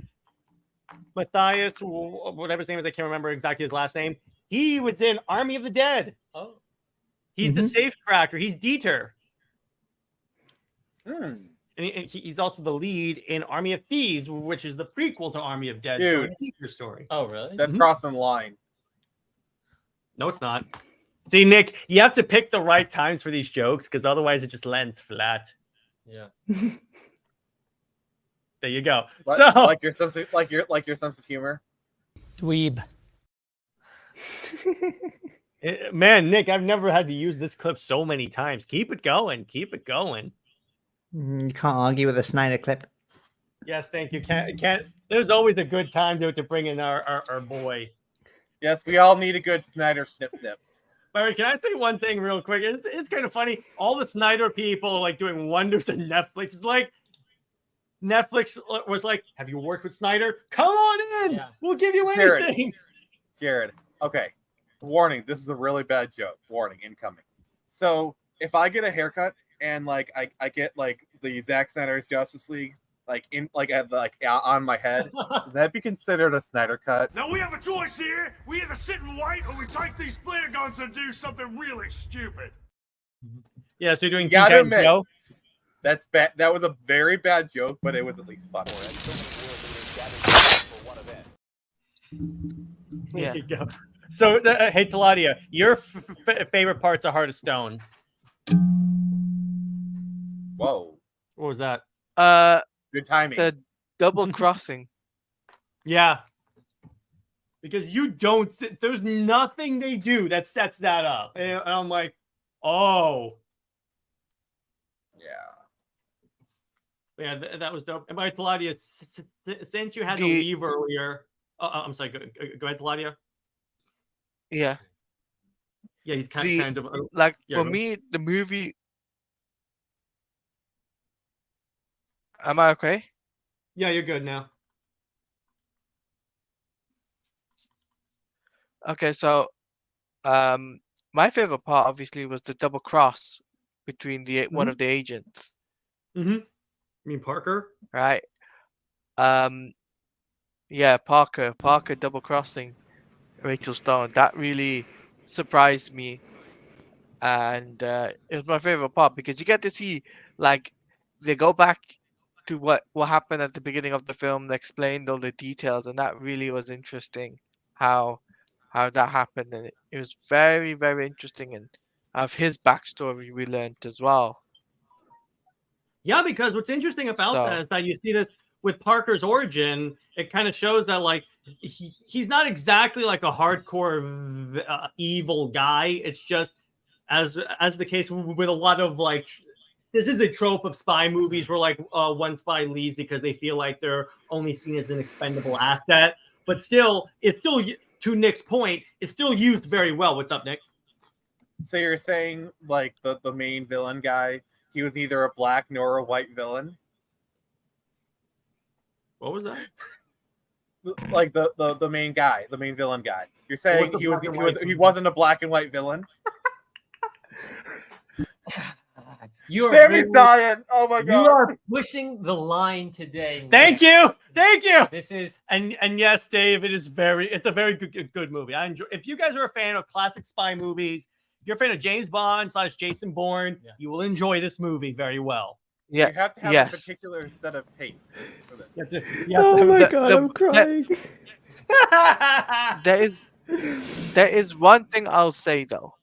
[SPEAKER 3] Matthias, whatever his name is, I can't remember exactly his last name. He was in Army of the Dead.
[SPEAKER 6] Oh.
[SPEAKER 3] He's the safe cracker. He's Dieter.
[SPEAKER 2] Hmm.
[SPEAKER 3] And he's also the lead in Army of Thieves, which is the prequel to Army of Dead.
[SPEAKER 2] Dude.
[SPEAKER 3] So it's Dieter's story.
[SPEAKER 6] Oh, really?
[SPEAKER 2] That's crossing the line.
[SPEAKER 3] No, it's not. See, Nick, you have to pick the right times for these jokes because otherwise it just lands flat.
[SPEAKER 6] Yeah.
[SPEAKER 3] There you go.
[SPEAKER 2] Like,
[SPEAKER 3] So,
[SPEAKER 2] like your sense of humor.
[SPEAKER 8] Dweeb.
[SPEAKER 3] Man, Nick, I've never had to use this clip so many times. Keep it going.
[SPEAKER 7] You can't argue with a Snyder clip.
[SPEAKER 3] Yes, thank you. Can't. There's always a good time to bring in our boy.
[SPEAKER 2] Yes, we all need a good Snyder snip.
[SPEAKER 3] Barry, can I say one thing real quick? It's kind of funny. All the Snyder people like doing wonders at Netflix. It's like Netflix was like, "Have you worked with Snyder? Come on in.
[SPEAKER 6] Yeah.
[SPEAKER 3] We'll give you anything."
[SPEAKER 2] Jared. Okay. Warning. This is a really bad joke. Warning. Incoming. So if I get a haircut and like I get like the Zack Snyder's Justice League on my head, would that be considered a Snyder cut?
[SPEAKER 8] Now we have a choice here. We either sit and wait or we take these flare guns and do something really stupid.
[SPEAKER 3] Yeah, so you're doing
[SPEAKER 2] Gotta
[SPEAKER 3] T-Time
[SPEAKER 2] admit,
[SPEAKER 3] Joe?
[SPEAKER 2] That's bad. That was a very bad joke, but it was at least fun.
[SPEAKER 5] Yeah.
[SPEAKER 3] There you go. So, hey, Teladia, your favorite parts of Heart of Stone?
[SPEAKER 2] Whoa.
[SPEAKER 3] What was that?
[SPEAKER 2] Good timing.
[SPEAKER 5] The double crossing.
[SPEAKER 3] Yeah. Because you don't sit, there's nothing they do that sets that up. And I'm like, oh.
[SPEAKER 2] Yeah.
[SPEAKER 3] Yeah, that was dope. And by Teladia, since you had to leave earlier, I'm sorry, go ahead, Teladia.
[SPEAKER 5] Yeah.
[SPEAKER 3] Yeah, he's kind of
[SPEAKER 5] like
[SPEAKER 3] yeah,
[SPEAKER 5] for
[SPEAKER 3] go.
[SPEAKER 5] me, the movie. Am I okay?
[SPEAKER 3] Yeah, you're good now.
[SPEAKER 5] Okay, so my favorite part obviously was the double cross between the one of the agents.
[SPEAKER 3] Mm-hmm. You mean Parker?
[SPEAKER 5] Right. Yeah, Parker double crossing Rachel Stone. That really surprised me, and it was my favorite part because you get to see like they go back to what happened at the beginning of the film. They explained all the details, and that really was interesting. How that happened, and it was very very interesting, and of his backstory we learned as well.
[SPEAKER 3] Yeah, because what's interesting about that is that you see this with Parker's origin. It kind of shows that like he's not exactly like a hardcore evil guy. It's just as the case with a lot of like this is a trope of spy movies where like one spy leaves because they feel like they're only seen as an expendable asset. But still, it's still, to Nick's point, it's still used very well. What's up, Nick?
[SPEAKER 2] So you're saying like the main villain guy, he was neither a black nor a white villain?
[SPEAKER 3] What was that?
[SPEAKER 2] Like the main guy, the main villain guy. You're saying he wasn't a black and white villain?
[SPEAKER 6] You are
[SPEAKER 2] Sammie's dying. Oh my god.
[SPEAKER 6] You are pushing the line today, Nick.
[SPEAKER 3] Thank you.
[SPEAKER 6] This is
[SPEAKER 3] and yes, Dave, it's a very good movie. I enjoy. If you guys are a fan of classic spy movies, if you're a fan of James Bond / Jason Bourne, you will enjoy this movie very well.
[SPEAKER 5] Yeah,
[SPEAKER 2] you have to have a particular set of tastes for this.
[SPEAKER 7] Oh my god, I'm crying.
[SPEAKER 5] There is one thing I'll say though.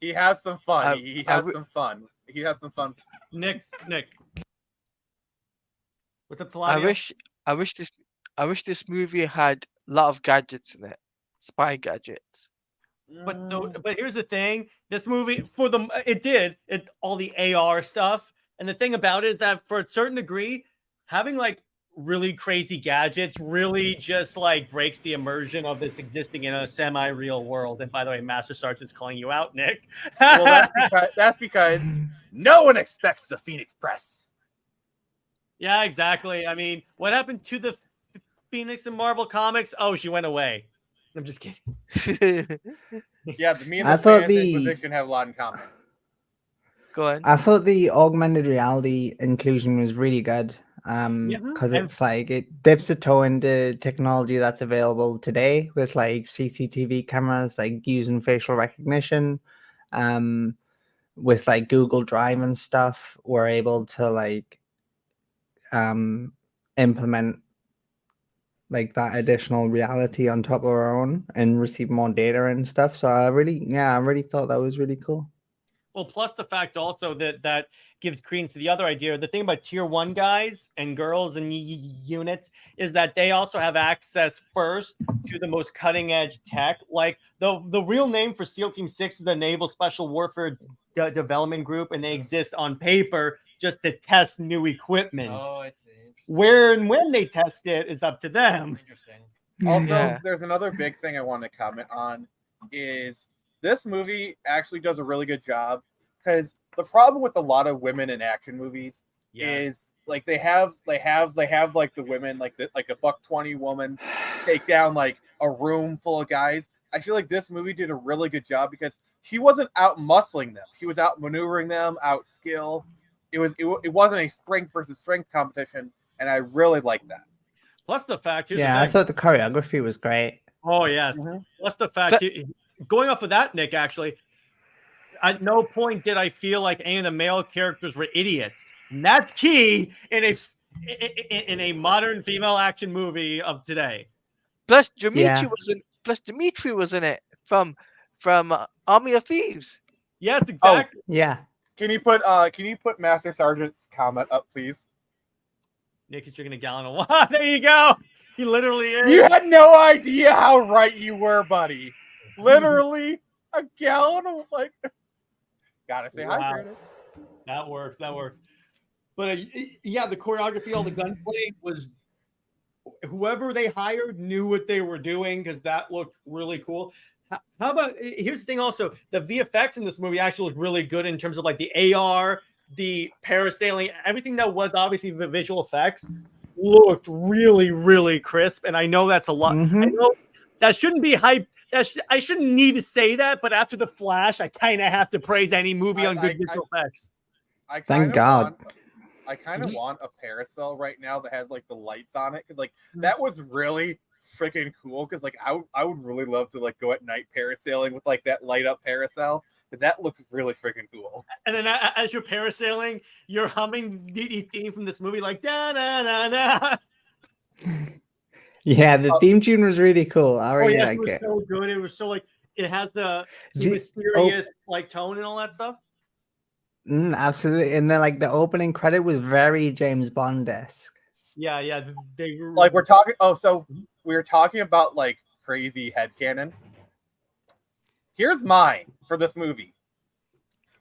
[SPEAKER 2] He has some fun. He has some fun. He has some fun.
[SPEAKER 3] Nick. What's up, Teladia?
[SPEAKER 5] I wish this movie had a lot of gadgets in it. Spy gadgets.
[SPEAKER 3] But here's the thing: this movie all the AR stuff, and the thing about it is that for a certain degree, having like really crazy gadgets really just like breaks the immersion of this existing in a semi-real world. And by the way, Master Sergeant's calling you out, Nick.
[SPEAKER 2] Well, that's because no one expects the Phoenix Press.
[SPEAKER 3] Yeah, exactly. I mean, what happened to the Phoenix in Marvel Comics? Oh, she went away. I'm just kidding.
[SPEAKER 2] Yeah, me and the Inquisition have a lot in common.
[SPEAKER 5] Go on.
[SPEAKER 7] I thought the augmented reality inclusion was really good. Because it's like it dips a toe into technology that's available today with like CCTV cameras, like using facial recognition. With like Google Drive and stuff, we're able to like implement like that additional reality on top of our own and receive more data and stuff. So I really thought that was really cool.
[SPEAKER 3] Well, plus the fact also that gives credence to the other idea. The thing about tier 1 guys and girls and units is that they also have access first to the most cutting edge tech. Like the real name for SEAL Team 6 is the Naval Special Warfare Development Group, and they exist on paper just to test new equipment.
[SPEAKER 6] Oh, I see.
[SPEAKER 3] Where and when they test it is up to them.
[SPEAKER 6] Interesting.
[SPEAKER 2] Also, there's another big thing I want to comment on is this movie actually does a really good job, because the problem with a lot of women in action movies is like they have like the women like a $120 woman take down like a room full of guys, I feel like this movie did a really good job because he wasn't out muscling them. He was out maneuvering them, out skill. It wasn't a strength versus strength competition, and I really like that.
[SPEAKER 3] Plus the fact,
[SPEAKER 7] Yeah, I thought the choreography was great.
[SPEAKER 3] Oh yes.
[SPEAKER 2] Mhm.
[SPEAKER 3] Plus the fact, going off of that, Nick. Actually, at no point did I feel like any of the male characters were idiots, and that's key in a modern female action movie of today.
[SPEAKER 5] Plus, Dimitri
[SPEAKER 7] Yeah.
[SPEAKER 5] was in it from Army of Thieves.
[SPEAKER 3] Yes, exactly.
[SPEAKER 7] Yeah.
[SPEAKER 2] Can you put Master Sergeant's comment up, please?
[SPEAKER 3] Nick is drinking a gallon of water. There you go. He literally is.
[SPEAKER 2] You had no idea how right you were, buddy. Literally a gallon of like. Gotta stay
[SPEAKER 3] Wow.
[SPEAKER 2] hydrated.
[SPEAKER 3] That works. But yeah, the choreography, all the gunplay was. Whoever they hired knew what they were doing because that looked really cool. How about here's the thing also, the VFX in this movie actually looked really good in terms of like the AR, the parasailing, everything that was obviously the visual effects looked really, really crisp. And I know that's a lot. I know that shouldn't be hype. I shouldn't need to say that, but after The Flash, I kind of have to praise any movie on good visual effects.
[SPEAKER 7] Thank God.
[SPEAKER 2] I kind of want a parasail right now that has like the lights on it because like that was really freaking cool because like I would really love to like go at night parasailing with like that light up parasail. But that looks really freaking cool.
[SPEAKER 3] And then as you're parasailing, you're humming the theme from this movie like da da da da.
[SPEAKER 7] Yeah, the theme tune was really cool. I really like
[SPEAKER 3] it was
[SPEAKER 7] it.
[SPEAKER 3] so good. It was so like it has the mysterious like tone and all that stuff.
[SPEAKER 7] Absolutely. And then like the opening credit was very James Bond-esque.
[SPEAKER 3] Yeah. They were
[SPEAKER 2] like we're talking. Oh, so we were talking about like crazy headcanon. Here's mine for this movie.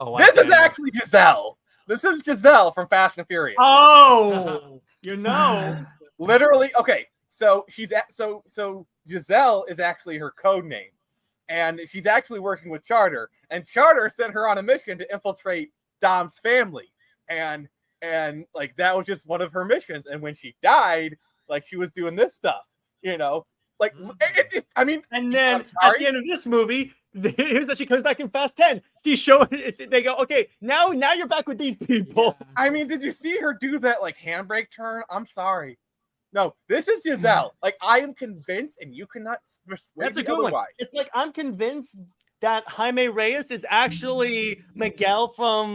[SPEAKER 3] Oh,
[SPEAKER 2] this is actually Giselle. This is Giselle from Fast and Furious.
[SPEAKER 3] Oh, you know,
[SPEAKER 2] literally. Okay, so so Giselle is actually her code name, and she's actually working with Charter. And Charter sent her on a mission to infiltrate Dom's family, and like that was just one of her missions. And when she died, like she was doing this stuff, you know. Like, I mean,
[SPEAKER 3] and then at the end of this movie, here's that she comes back in Fast 10. She showed they go, okay, now you're back with these people.
[SPEAKER 2] Yeah. I mean, did you see her do that like handbrake turn? I'm sorry. No, this is Giselle. Like, I am convinced, and you cannot persuade
[SPEAKER 3] That's a
[SPEAKER 2] me
[SPEAKER 3] good
[SPEAKER 2] otherwise.
[SPEAKER 3] one. It's like I'm convinced that Jaime Reyes is actually Miguel from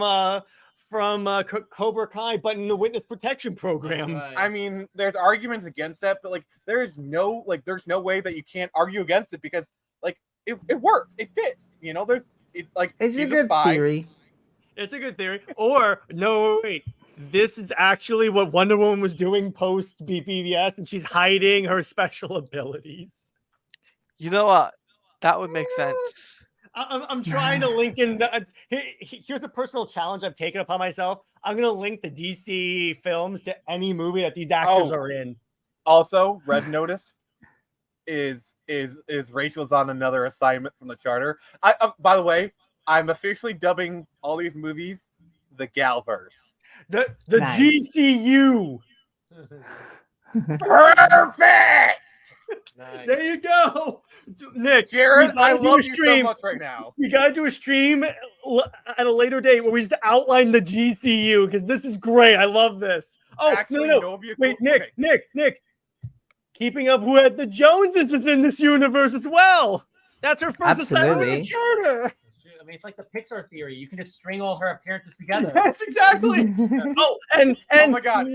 [SPEAKER 3] Cobra Kai, but in the witness protection program.
[SPEAKER 6] Right.
[SPEAKER 2] I mean, there's arguments against that, but like, there's no way that you can't argue against it because like it works, it fits. You know,
[SPEAKER 7] it's a good theory.
[SPEAKER 3] It's a good theory. Or no, wait, this is actually what Wonder Woman was doing post BBVS, and she's hiding her special abilities.
[SPEAKER 5] You know what? That would make sense.
[SPEAKER 3] I'm trying to link in here's a personal challenge I've taken upon myself. I'm gonna link the DC films to any movie that these actors are in.
[SPEAKER 2] Also, Red Notice is Rachel's on another assignment from the Charter. By the way, I'm officially dubbing all these movies the Galverse.
[SPEAKER 3] The GCU.
[SPEAKER 2] Perfect.
[SPEAKER 6] Nice.
[SPEAKER 3] There you go, Nick.
[SPEAKER 2] Jared, I love you so much right now.
[SPEAKER 3] We gotta do a stream at a later date where we just outline the GCU because this is great. I love this. Oh,
[SPEAKER 2] actually,
[SPEAKER 3] no. Wait, Nick, okay. Nick. Keeping Up with the Joneses is in this universe as well. That's her first assignment with the Charter.
[SPEAKER 6] I mean, it's like the Pixar theory. You can just string all her appearances together.
[SPEAKER 3] Yes, exactly. Oh, and
[SPEAKER 2] oh my God.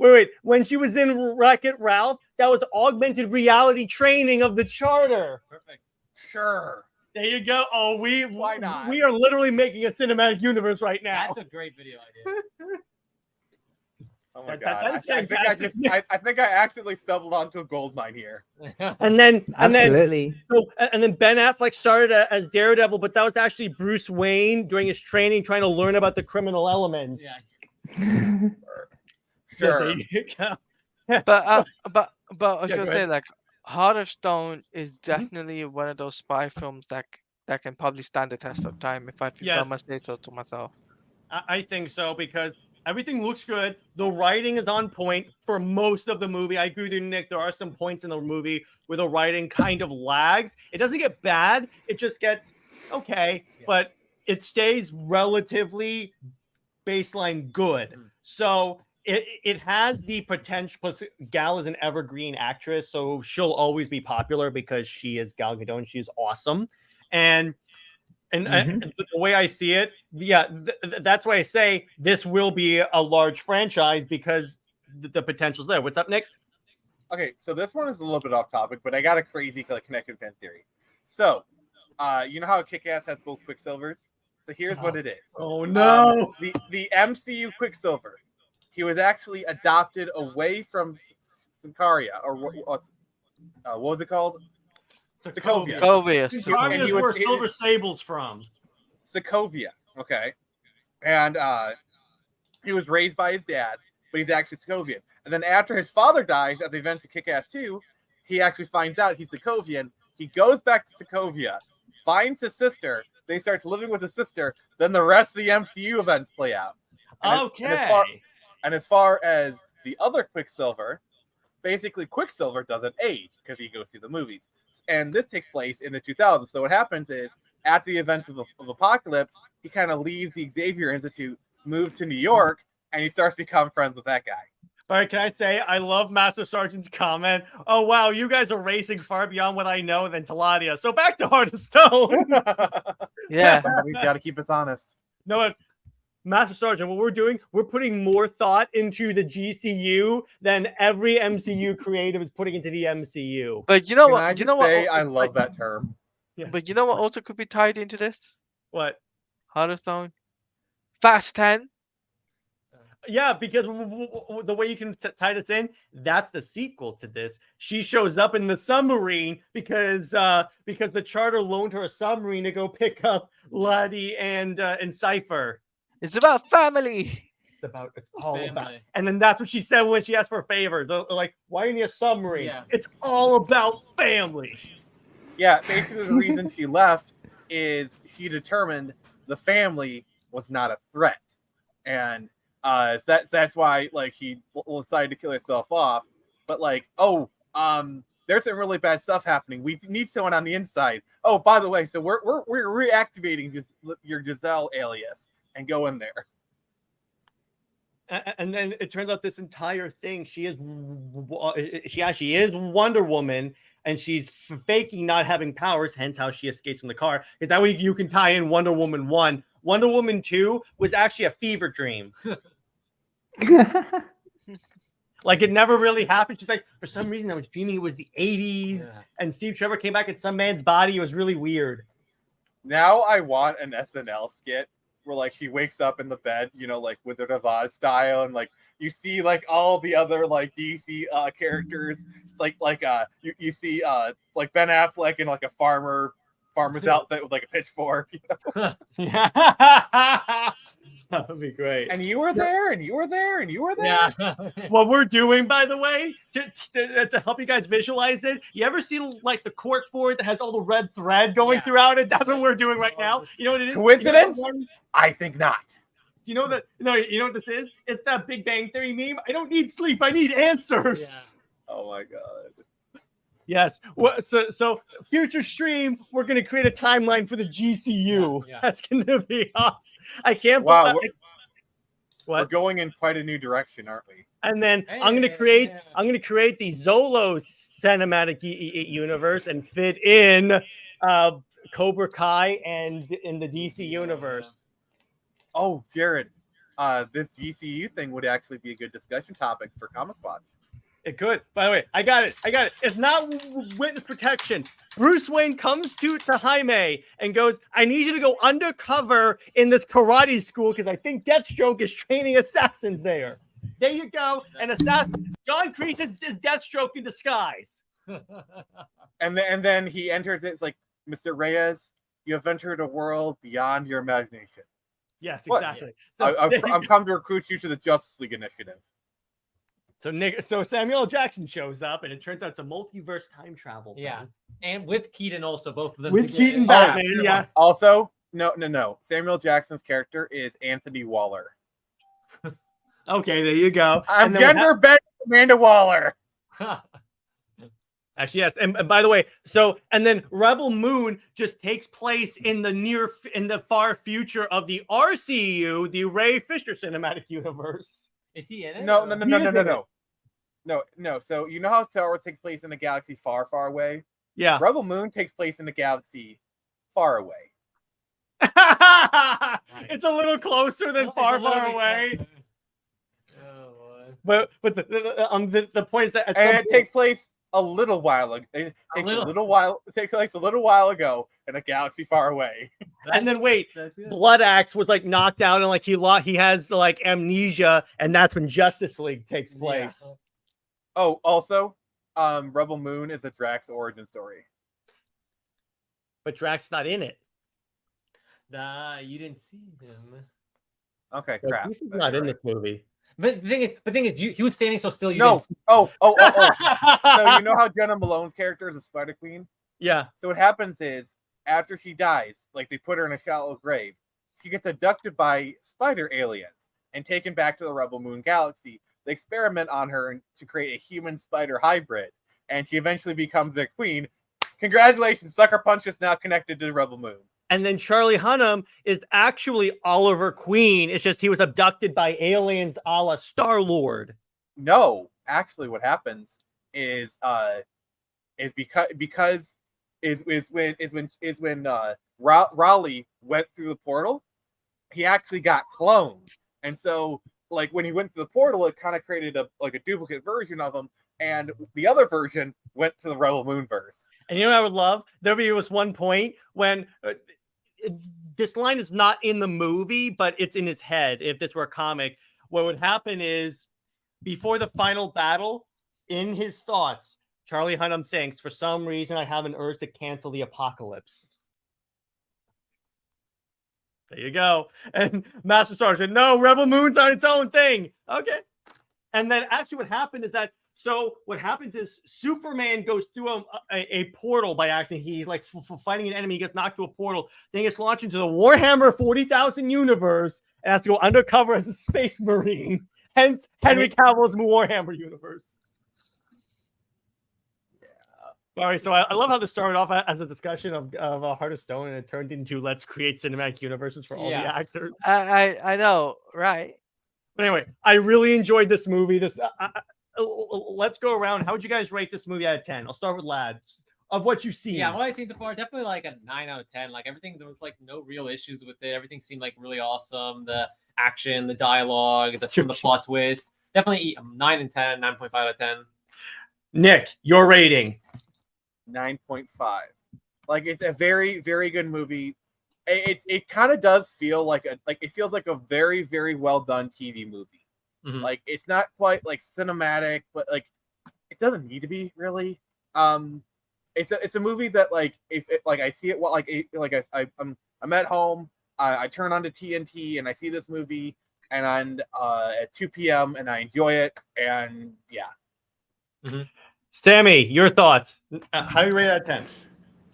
[SPEAKER 3] Wait. When she was in Wreck-It Ralph, that was augmented reality training of the Charter.
[SPEAKER 6] Perfect.
[SPEAKER 2] Sure.
[SPEAKER 3] There you go. Oh,
[SPEAKER 2] why not?
[SPEAKER 3] We are literally making a cinematic universe right now.
[SPEAKER 6] That's a great video idea.
[SPEAKER 2] Oh my God.
[SPEAKER 3] That is fantastic.
[SPEAKER 2] I think I accidentally stumbled onto a gold mine here.
[SPEAKER 3] And then Ben Affleck started as Daredevil, but that was actually Bruce Wayne during his training trying to learn about the criminal element.
[SPEAKER 6] Yeah.
[SPEAKER 2] Sure.
[SPEAKER 5] But I was gonna say, like, Heart of Stone is definitely one of those spy films that can probably stand the test of time if I must say so to myself.
[SPEAKER 3] I think so because Everything looks good. The writing is on point for most of the movie. I agree with you, Nick. There are some points in the movie where the writing kind of lags. It doesn't get bad. It just gets okay, but it stays relatively baseline good. So it has the potential. Plus, Gal is an evergreen actress, so she'll always be popular because she is Gal Gadot and she's awesome. And the way I see it, that's why I say this will be a large franchise because the potential's there. What's up, Nick?
[SPEAKER 2] Okay, so this one is a little bit off topic, but I got a crazy connected fan theory. So, you know how Kick-Ass has both Quicksilvers? So here's what it is.
[SPEAKER 3] Oh no!
[SPEAKER 2] The MCU Quicksilver, he was actually adopted away from Sikaria, or what was it called? Sokovia.
[SPEAKER 3] Sokovia is where Silver Sable's from.
[SPEAKER 2] Sokovia, okay. And he was raised by his dad, but he's actually Sokovian. And then after his father dies at the events of Kick-Ass 2, he actually finds out he's Sokovian. He goes back to Sokovia, finds his sister, they start living with his sister, then the rest of the MCU events play out. And as far as the other Quicksilver, basically Quicksilver doesn't age because he goes see the movies. And this takes place in the 2000s. So what happens is, at the events of Apocalypse, he kind of leaves the Xavier Institute, moves to New York, and he starts to become friends with that guy.
[SPEAKER 3] All right, can I say I love Master Sergeant's comment? Oh, wow, you guys are racing far beyond what I know than Teladia. So back to Heart of Stone.
[SPEAKER 5] Yeah.
[SPEAKER 2] Somebody's got to keep us honest.
[SPEAKER 3] No, Master Sergeant, what we're doing, we're putting more thought into the GCU than every MCU creative is putting into the MCU.
[SPEAKER 5] But you know
[SPEAKER 2] Can
[SPEAKER 5] what?
[SPEAKER 2] I
[SPEAKER 5] You know
[SPEAKER 2] just say
[SPEAKER 5] what?
[SPEAKER 2] I love that term.
[SPEAKER 3] Yes.
[SPEAKER 5] But you know what also could be tied into this?
[SPEAKER 3] What?
[SPEAKER 5] Heart of Stone? Fast 10?
[SPEAKER 3] Yeah, because the way you can tie this in, that's the sequel to this. She shows up in the submarine because the charter loaned her a submarine to go pick up Lottie and Cypher.
[SPEAKER 5] It's about family.
[SPEAKER 3] It's all
[SPEAKER 6] Family.
[SPEAKER 3] about. And then that's what she said when she asked for a favor. They're like, why do you need a submarine?
[SPEAKER 6] Yeah.
[SPEAKER 3] It's all about family.
[SPEAKER 2] Yeah, basically the reason she left is she determined the family was not a threat. And that's why like he decided to kill herself off. But like, there's some really bad stuff happening. We need someone on the inside. Oh, by the way, so we're reactivating your Giselle alias and go in there.
[SPEAKER 3] And then it turns out this entire thing, she actually is Wonder Woman, and she's faking not having powers, hence how she escapes from the car. Because that way you can tie in Wonder Woman 1. Wonder Woman 2 was actually a fever dream. Like it never really happened. She's like, for some reason I was dreaming it was the 80s, and Steve Trevor came back in some man's body. It was really weird.
[SPEAKER 2] Now I want an SNL skit where like she wakes up in the bed, like Wizard of Oz style, and like you see like all the other like DC characters. It's like you see like Ben Affleck in like a farmer's outfit with like a pitchfork.
[SPEAKER 3] Yeah. That would be great.
[SPEAKER 2] And you were there, and you were there, and you were there.
[SPEAKER 6] Yeah.
[SPEAKER 3] What we're doing, by the way, to help you guys visualize it, you ever see like the cork board that has all the red thread going throughout it? That's what we're doing right now. You know what it is?
[SPEAKER 2] Coincidence?
[SPEAKER 3] You know
[SPEAKER 2] I think not.
[SPEAKER 3] do you know that? No, you know what this is? It's that Big Bang Theory meme. I don't need sleep. I need answers.
[SPEAKER 6] Yeah.
[SPEAKER 2] Oh my god.
[SPEAKER 3] Yes. So future stream, we're gonna create a timeline for the GCU.
[SPEAKER 6] Yeah.
[SPEAKER 3] That's gonna be awesome. I can't.
[SPEAKER 2] Wow.
[SPEAKER 3] What?
[SPEAKER 2] We're going in quite a new direction, aren't we?
[SPEAKER 3] And then I'm gonna create the Zolo cinematic universe and fit in Cobra Kai and in the DC universe.
[SPEAKER 2] Oh, Jared, this GCU thing would actually be a good discussion topic for Comic Watch.
[SPEAKER 3] It could. By the way, I got it. It's not witness protection. Bruce Wayne comes to Jaime and goes, I need you to go undercover in this karate school because I think Deathstroke is training assassins there. There you go. An assassin. John Kreese is Deathstroke in disguise.
[SPEAKER 2] And then he enters it. It's like, Mr. Reyes, you have entered a world beyond your imagination.
[SPEAKER 3] Yes,
[SPEAKER 2] What?
[SPEAKER 3] exactly.
[SPEAKER 2] I'm come to recruit you to the Justice League Initiative.
[SPEAKER 3] So Samuel L. Jackson shows up, and it turns out it's a multiverse time travel.
[SPEAKER 6] Yeah. And with Keaton also, both of them.
[SPEAKER 3] With
[SPEAKER 6] together.
[SPEAKER 3] Keaton Batman, yeah.
[SPEAKER 2] Also, no. Samuel Jackson's character is Anthony Waller.
[SPEAKER 3] Okay, there you go.
[SPEAKER 2] I'm
[SPEAKER 3] And then what
[SPEAKER 2] gender bent Amanda Waller.
[SPEAKER 3] Actually, yes. And by the way, so and then Rebel Moon just takes place in the far future of the RCU, the Ray Fisher Cinematic Universe.
[SPEAKER 6] Is he in it?
[SPEAKER 2] No. So you know how Star Wars takes place in a galaxy far, far away?
[SPEAKER 3] Yeah.
[SPEAKER 2] Rebel Moon takes place in a galaxy far away.
[SPEAKER 3] It's a little closer than far, far away.
[SPEAKER 6] Oh boy.
[SPEAKER 3] But the point is that
[SPEAKER 2] And it takes place a little while ago. It takes place a little while ago in a galaxy far away.
[SPEAKER 3] And then wait, Blood Axe was like knocked out and like he has like amnesia, and that's when Justice League takes place.
[SPEAKER 6] Yeah.
[SPEAKER 2] Oh, also, Rebel Moon is a Drax origin story.
[SPEAKER 3] But Drax's not in it.
[SPEAKER 6] Nah, you didn't see him.
[SPEAKER 2] Okay,
[SPEAKER 3] So
[SPEAKER 2] crap.
[SPEAKER 3] He's not in this movie.
[SPEAKER 6] But the thing is, he was standing so still. You
[SPEAKER 2] No.
[SPEAKER 6] didn't see
[SPEAKER 2] Oh. So you know how Jenna Malone's character is a Spider Queen?
[SPEAKER 3] Yeah.
[SPEAKER 2] So what happens is, after she dies, like they put her in a shallow grave, she gets abducted by spider aliens and taken back to the Rebel Moon galaxy. They experiment on her to create a human spider hybrid, and she eventually becomes their queen. Congratulations, Sucker Punch is now connected to the Rebel Moon.
[SPEAKER 3] And then Charlie Hunnam is actually Oliver Queen. It's just he was abducted by aliens a la Star-Lord.
[SPEAKER 2] No, actually, what happens is when Raleigh went through the portal, he actually got cloned, and so like when he went through the portal, it kind of created a duplicate version of him, and the other version went to the Rebel Moon verse.
[SPEAKER 3] And you know what I would love? There was one point when this line is not in the movie, but it's in his head. If this were a comic, what would happen is before the final battle, in his thoughts, Charlie Hunnam thinks, for some reason, I have an urge to cancel the apocalypse. There you go. And Master Sergeant, no, Rebel Moon's on its own thing. Okay. And then actually what happened is that, so what happens is Superman goes through a portal by accident. He's like fighting an enemy. He gets knocked through a portal. Then he gets launched into the Warhammer 40,000 universe and has to go undercover as a space marine. Hence Henry Cavill's Warhammer universe. Sorry, so I love how this started off as a discussion of Heart of Stone, and it turned into let's create cinematic universes for all the actors.
[SPEAKER 5] I know, right?
[SPEAKER 3] But anyway, I really enjoyed this movie. Let's go around. How would you guys rate this movie out of 10? I'll start with Lads. Of what you've seen.
[SPEAKER 6] Yeah, what I've seen so far, definitely like a 9 out of 10. Like everything, there was like no real issues with it. Everything seemed like really awesome. The action, the dialogue, some of the plot twists. Definitely 9 and 10, 9.5 out of 10.
[SPEAKER 3] Nick, your rating.
[SPEAKER 2] 9.5. Like it's a very, very good movie. It kind of does feel it feels like a very, very well done TV movie.
[SPEAKER 3] Mm-hmm.
[SPEAKER 2] Like it's not quite like cinematic, but like it doesn't need to be really. It's a movie that like if it, like I see it I'm at home, I turn on to TNT and I see this movie and at 2 p.m. and I enjoy it, and yeah.
[SPEAKER 3] Mm-hmm. Sammie, your thoughts? How do you rate it out of 10?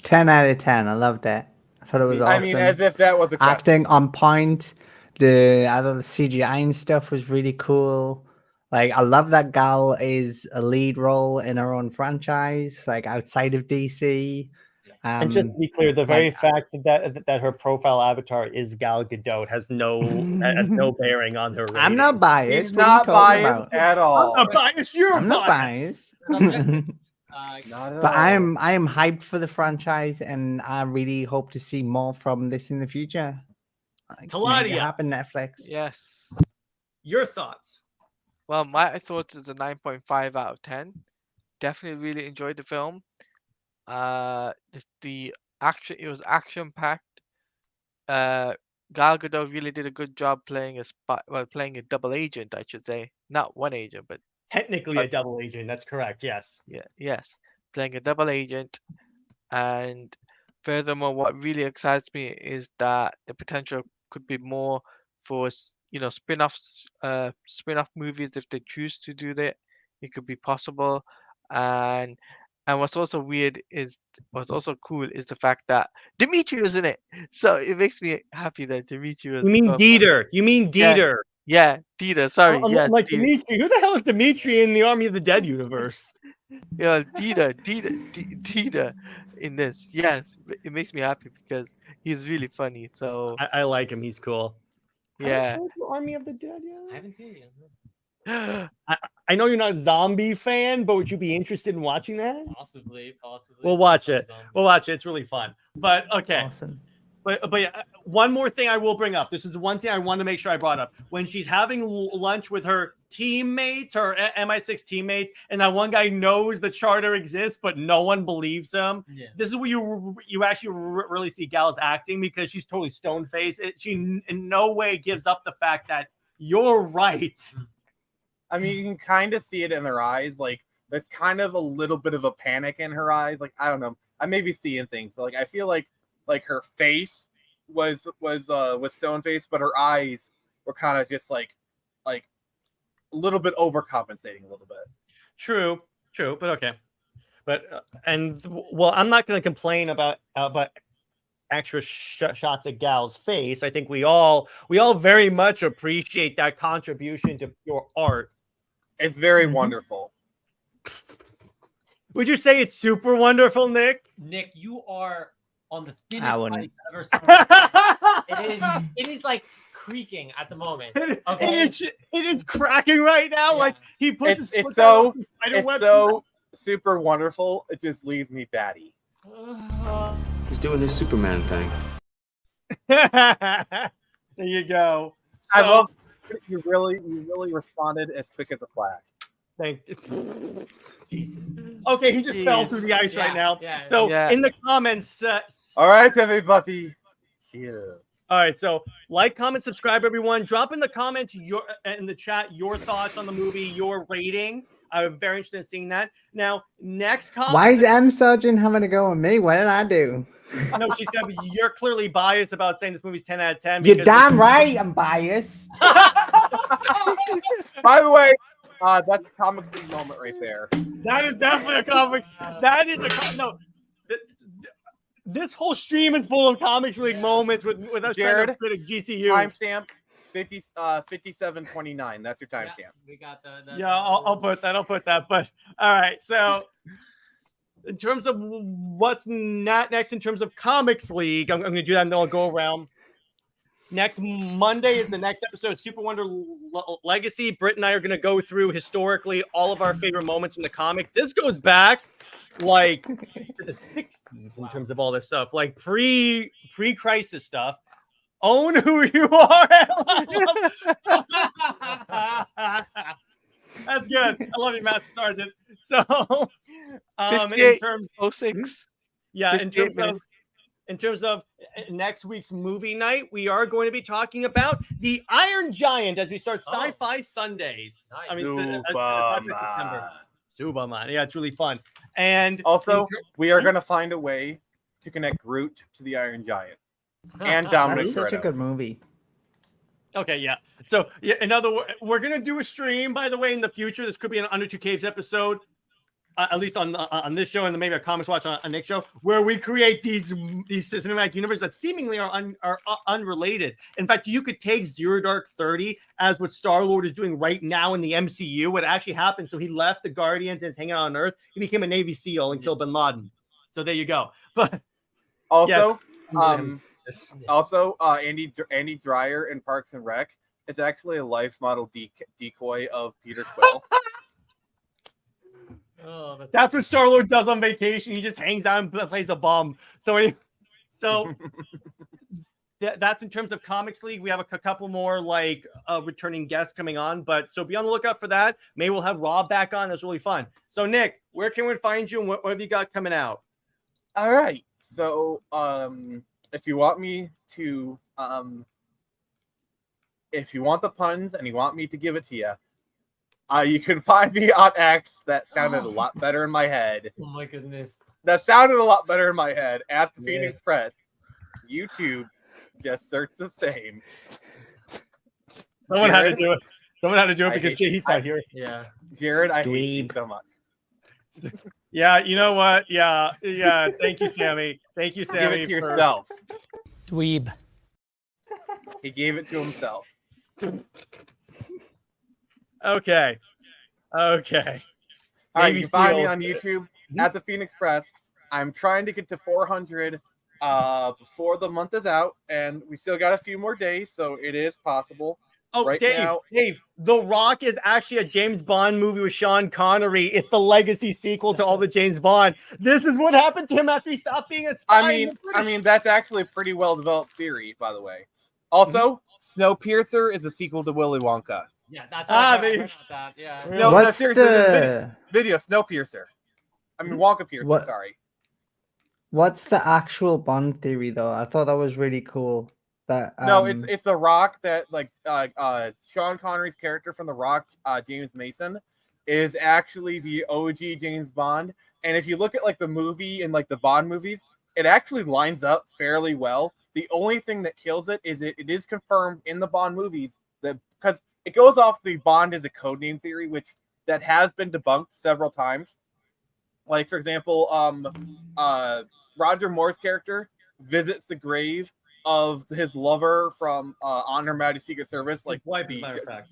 [SPEAKER 7] 10 out of 10. I loved it. I thought it was awesome.
[SPEAKER 2] I mean, as if that was a question.
[SPEAKER 7] Acting on point. I thought the CGI and stuff was really cool. Like, I love that Gal is a lead role in her own franchise, like outside of DC.
[SPEAKER 3] And just to be clear, the very fact that her profile avatar is Gal Gadot has no bearing on her rating.
[SPEAKER 7] I'm not biased.
[SPEAKER 2] He's not biased at all.
[SPEAKER 3] I'm not biased.
[SPEAKER 7] I'm not biased. But I am hyped for the franchise, and I really hope to see more from this in the future.
[SPEAKER 3] Teladia,
[SPEAKER 7] happen Netflix.
[SPEAKER 5] Yes.
[SPEAKER 3] Your thoughts?
[SPEAKER 5] Well, my thoughts is a 9.5 out of 10. Definitely really enjoyed the film. The action, it was action packed. Gal Gadot really did a good job playing playing a double agent, I should say, not one agent, but
[SPEAKER 3] technically a double agent. That's correct. Yes.
[SPEAKER 5] Yeah. Yes, playing a double agent, and furthermore, what really excites me is that the potential could be more for spin-offs, spin-off movies if they choose to do that. It could be possible, and what's also cool is the fact that Dimitri was in it. So it makes me happy that Dimitri was.
[SPEAKER 3] You mean Dieter? You mean Dieter?
[SPEAKER 5] Yeah, Dita. Sorry. Yeah,
[SPEAKER 3] Like
[SPEAKER 5] Dita.
[SPEAKER 3] Dimitri. Who the hell is Dimitri in the Army of the Dead universe?
[SPEAKER 5] Yeah, Dita in this. Yes, it makes me happy because he's really funny. So
[SPEAKER 3] I like him. He's cool. Haven't
[SPEAKER 5] yeah.
[SPEAKER 3] told you Army of the Dead
[SPEAKER 6] I
[SPEAKER 3] yet?
[SPEAKER 6] haven't seen it yet.
[SPEAKER 3] I know you're not a zombie fan, but would you be interested in watching that?
[SPEAKER 6] Possibly.
[SPEAKER 3] We'll watch it. We'll watch it. It's really fun. But okay.
[SPEAKER 7] Awesome.
[SPEAKER 3] But yeah, one more thing I will bring up. This is one thing I want to make sure I brought up. When she's having lunch with her teammates, her MI6 teammates, and that one guy knows the charter exists, but no one believes him.
[SPEAKER 6] Yeah.
[SPEAKER 3] This is where you actually really see Gal's acting, because she's totally stone faced. She in no way gives up the fact that you're right.
[SPEAKER 2] I mean, you can kind of see it in her eyes. Like, there's kind of a little bit of a panic in her eyes. Like, I don't know. I may be seeing things, but like, I feel like her face was stone faced, but her eyes were kind of just like a little bit overcompensating a little bit.
[SPEAKER 3] True, but okay. But well, I'm not going to complain about extra shots of Gal's face. I think we all very much appreciate that contribution to pure art.
[SPEAKER 2] It's very wonderful.
[SPEAKER 3] Would you say it's super wonderful, Nick?
[SPEAKER 6] Nick, you are on the
[SPEAKER 7] I
[SPEAKER 6] thinnest
[SPEAKER 7] wouldn't.
[SPEAKER 6] ice I've ever seen. It is like creaking at the moment. Okay.
[SPEAKER 3] It is cracking right now.
[SPEAKER 6] Yeah.
[SPEAKER 3] Like he puts his
[SPEAKER 2] It's
[SPEAKER 3] foot down
[SPEAKER 2] so
[SPEAKER 3] on the spider web.
[SPEAKER 2] so super wonderful. It just leaves me batty.
[SPEAKER 4] He's doing his Superman thing.
[SPEAKER 3] There you go.
[SPEAKER 2] I
[SPEAKER 3] So-
[SPEAKER 2] love you really responded as quick as a flash.
[SPEAKER 3] Thank you. Okay, he just fell through the ice right now. So
[SPEAKER 5] Yeah.
[SPEAKER 3] in the comments,
[SPEAKER 2] All right, everybody. Yeah.
[SPEAKER 3] all right. So like, comment, subscribe, everyone. Drop in the comments in the chat your thoughts on the movie, your rating. I'm very interested in seeing that. Now, next comment.
[SPEAKER 7] Why is M Sergeant having to go with me? What did I do?
[SPEAKER 3] No, she said you're clearly biased about saying this movie's 10 out of 10.
[SPEAKER 7] You're
[SPEAKER 3] because-
[SPEAKER 7] damn right I'm biased.
[SPEAKER 2] By the way, that's a comic League moment right there.
[SPEAKER 3] That is definitely a comics. That is no. This whole stream is full of Comics League moments with us trying to
[SPEAKER 2] Jared,
[SPEAKER 3] critic GCU.
[SPEAKER 2] Timestamp 57:29. That's your timestamp.
[SPEAKER 6] We got the
[SPEAKER 3] Yeah, I'll put that. But all right, so in terms of what's not next in terms of Comics League, I'm going to do that, and then I'll go around. Next Monday is the next episode of Super Wonder Legacy. Britt and I are going to go through historically all of our favorite moments in the comics. This goes back like to the 60s in terms of all this stuff, like pre-crisis stuff. Own who you are. That's good. I love you, Master Sergeant. So, in terms,
[SPEAKER 5] 06.
[SPEAKER 3] yeah,
[SPEAKER 5] 58 minutes.
[SPEAKER 3] in terms of next week's movie night, we are going to be talking about the Iron Giant as we start Sci-Fi Sundays.
[SPEAKER 6] Nice.
[SPEAKER 3] I mean, September. Superman. Yeah, it's really fun. And
[SPEAKER 2] Also, we are going to find a way to connect Groot to the Iron Giant and Dominic
[SPEAKER 7] That's such a
[SPEAKER 2] Toretto.
[SPEAKER 7] good movie.
[SPEAKER 3] okay, yeah. So, yeah, in other words, we're gonna do a stream. By the way, in the future, this could be an Under Two Caves episode, at least on this show, and then maybe a Comics Watch on Nick's show, where we create these cinematic universes that seemingly are unrelated. In fact, you could take Zero Dark 30 as what Star-Lord is doing right now in the MCU. What actually happened? So he left the Guardians and is hanging out on Earth. He became a Navy SEAL and killed Bin Laden. So there you go. But
[SPEAKER 2] Also,
[SPEAKER 3] yeah.
[SPEAKER 2] Andy Dreyer in Parks and Rec is actually a life model decoy of Peter Quill.
[SPEAKER 6] Oh,
[SPEAKER 3] That's what Star-Lord does on vacation. He just hangs out and plays a bomb. So that's in terms of Comics League. We have a couple more like returning guests coming on, but so be on the lookout for that. Maybe we'll have Rob back on. That's really fun. So Nick, where can we find you and what have you got coming out?
[SPEAKER 2] All right. So, if you want me to, if you want the puns and you want me to give it to you, you can find me on X. That sounded a lot better in my head.
[SPEAKER 6] oh my goodness.
[SPEAKER 2] That sounded a lot better in my head. At the Phoenix Press. YouTube, just search the same.
[SPEAKER 3] Someone had to
[SPEAKER 2] Jared?
[SPEAKER 3] do it. Someone had to do it
[SPEAKER 2] I
[SPEAKER 3] because
[SPEAKER 2] hate-
[SPEAKER 3] he's not here.
[SPEAKER 6] Yeah.
[SPEAKER 2] Jared, I hate you
[SPEAKER 7] Dweeb.
[SPEAKER 2] so much.
[SPEAKER 3] Yeah, you know what? Yeah. Thank you, Sammy. Thank you, Sammy.
[SPEAKER 2] Give it to yourself.
[SPEAKER 1] Dweeb.
[SPEAKER 2] He gave it to himself.
[SPEAKER 3] Okay. Okay.
[SPEAKER 2] All right,
[SPEAKER 3] Navy
[SPEAKER 2] you can find me
[SPEAKER 3] SEALs.
[SPEAKER 2] on YouTube at the Phoenix Press. I'm trying to get to 400 before the month is out, and we still got a few more days, so it is possible.
[SPEAKER 3] Oh,
[SPEAKER 2] Right
[SPEAKER 3] Dave,
[SPEAKER 2] now,
[SPEAKER 3] Dave, The Rock is actually a James Bond movie with Sean Connery. It's the legacy sequel to all the James Bond. This is what happened to him after he stopped being a spy.
[SPEAKER 2] I mean that's actually a pretty well developed theory, by the way. Also, Snowpiercer is a sequel to Willy Wonka.
[SPEAKER 6] Yeah, that's what I
[SPEAKER 3] there you
[SPEAKER 6] heard about that. Yeah.
[SPEAKER 2] No,
[SPEAKER 7] What's
[SPEAKER 2] seriously, there's
[SPEAKER 7] the
[SPEAKER 2] video Snowpiercer. I mean Wonka Piercer.
[SPEAKER 7] What-
[SPEAKER 2] Sorry.
[SPEAKER 7] what's the actual Bond theory though? I thought that was really cool. That
[SPEAKER 2] No, it's The Rock that like Sean Connery's character from The Rock, James Mason, is actually the OG James Bond. And if you look at like the movie and like the Bond movies, it actually lines up fairly well. The only thing that kills it is it is confirmed in the Bond movies that because it goes off the Bond as a codename theory, which that has been debunked several times. Like for example, Roger Moore's character visits the grave of his lover from On Her Majesty's Secret Service, like
[SPEAKER 3] wife, as a matter of fact.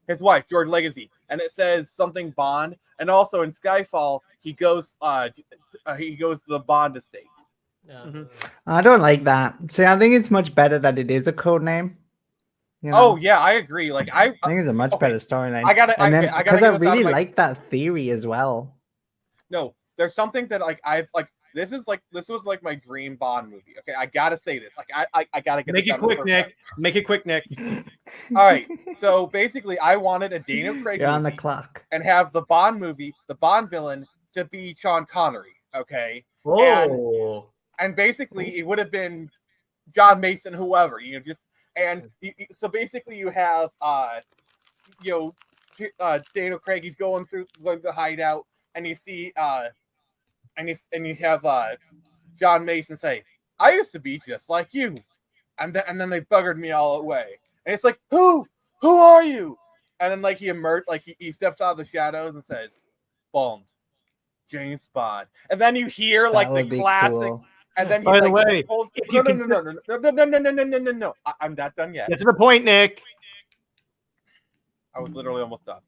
[SPEAKER 2] his wife, George Legacy, and it says something Bond. And also in Skyfall, he goes to the Bond estate.
[SPEAKER 7] I don't like that. See, I think it's much better that it is a code name. You know?
[SPEAKER 2] Oh yeah, I agree. Like I
[SPEAKER 7] think it's a much better storyline.
[SPEAKER 2] I gotta
[SPEAKER 7] because
[SPEAKER 2] get
[SPEAKER 7] I
[SPEAKER 2] this out of
[SPEAKER 7] really
[SPEAKER 2] my-
[SPEAKER 7] like that theory as well.
[SPEAKER 2] No, there's something that like I've like this was like my dream Bond movie. Okay, I gotta say this. Like I gotta get
[SPEAKER 3] Make
[SPEAKER 2] this
[SPEAKER 3] it
[SPEAKER 2] out of the
[SPEAKER 3] quick,
[SPEAKER 2] first
[SPEAKER 3] Nick.
[SPEAKER 2] time.
[SPEAKER 3] Make it quick, Nick.
[SPEAKER 2] All right. So basically, I wanted a Daniel Craig
[SPEAKER 7] You're on the
[SPEAKER 2] movie
[SPEAKER 7] clock.
[SPEAKER 2] and have the Bond movie, the Bond villain, to be Sean Connery. Okay.
[SPEAKER 3] Oh.
[SPEAKER 2] And basically, it would have been John Mason, whoever. You know, just and so basically, you have Daniel Craig. He's going through the hideout, and you see and you have John Mason say, "I used to be just like you," and then they buggered me all away. And it's like, who are you? And then like he emerged, like he steps out of the shadows and says, "Bond, James Bond." And then you hear like the classic.
[SPEAKER 7] Cool.
[SPEAKER 2] And then he
[SPEAKER 3] By the
[SPEAKER 2] like
[SPEAKER 3] way,
[SPEAKER 2] pulls,
[SPEAKER 3] if
[SPEAKER 2] no,
[SPEAKER 3] you
[SPEAKER 2] no,
[SPEAKER 3] can-
[SPEAKER 2] no. I'm not done yet.
[SPEAKER 3] Get to the point, Nick.
[SPEAKER 2] I was literally almost done.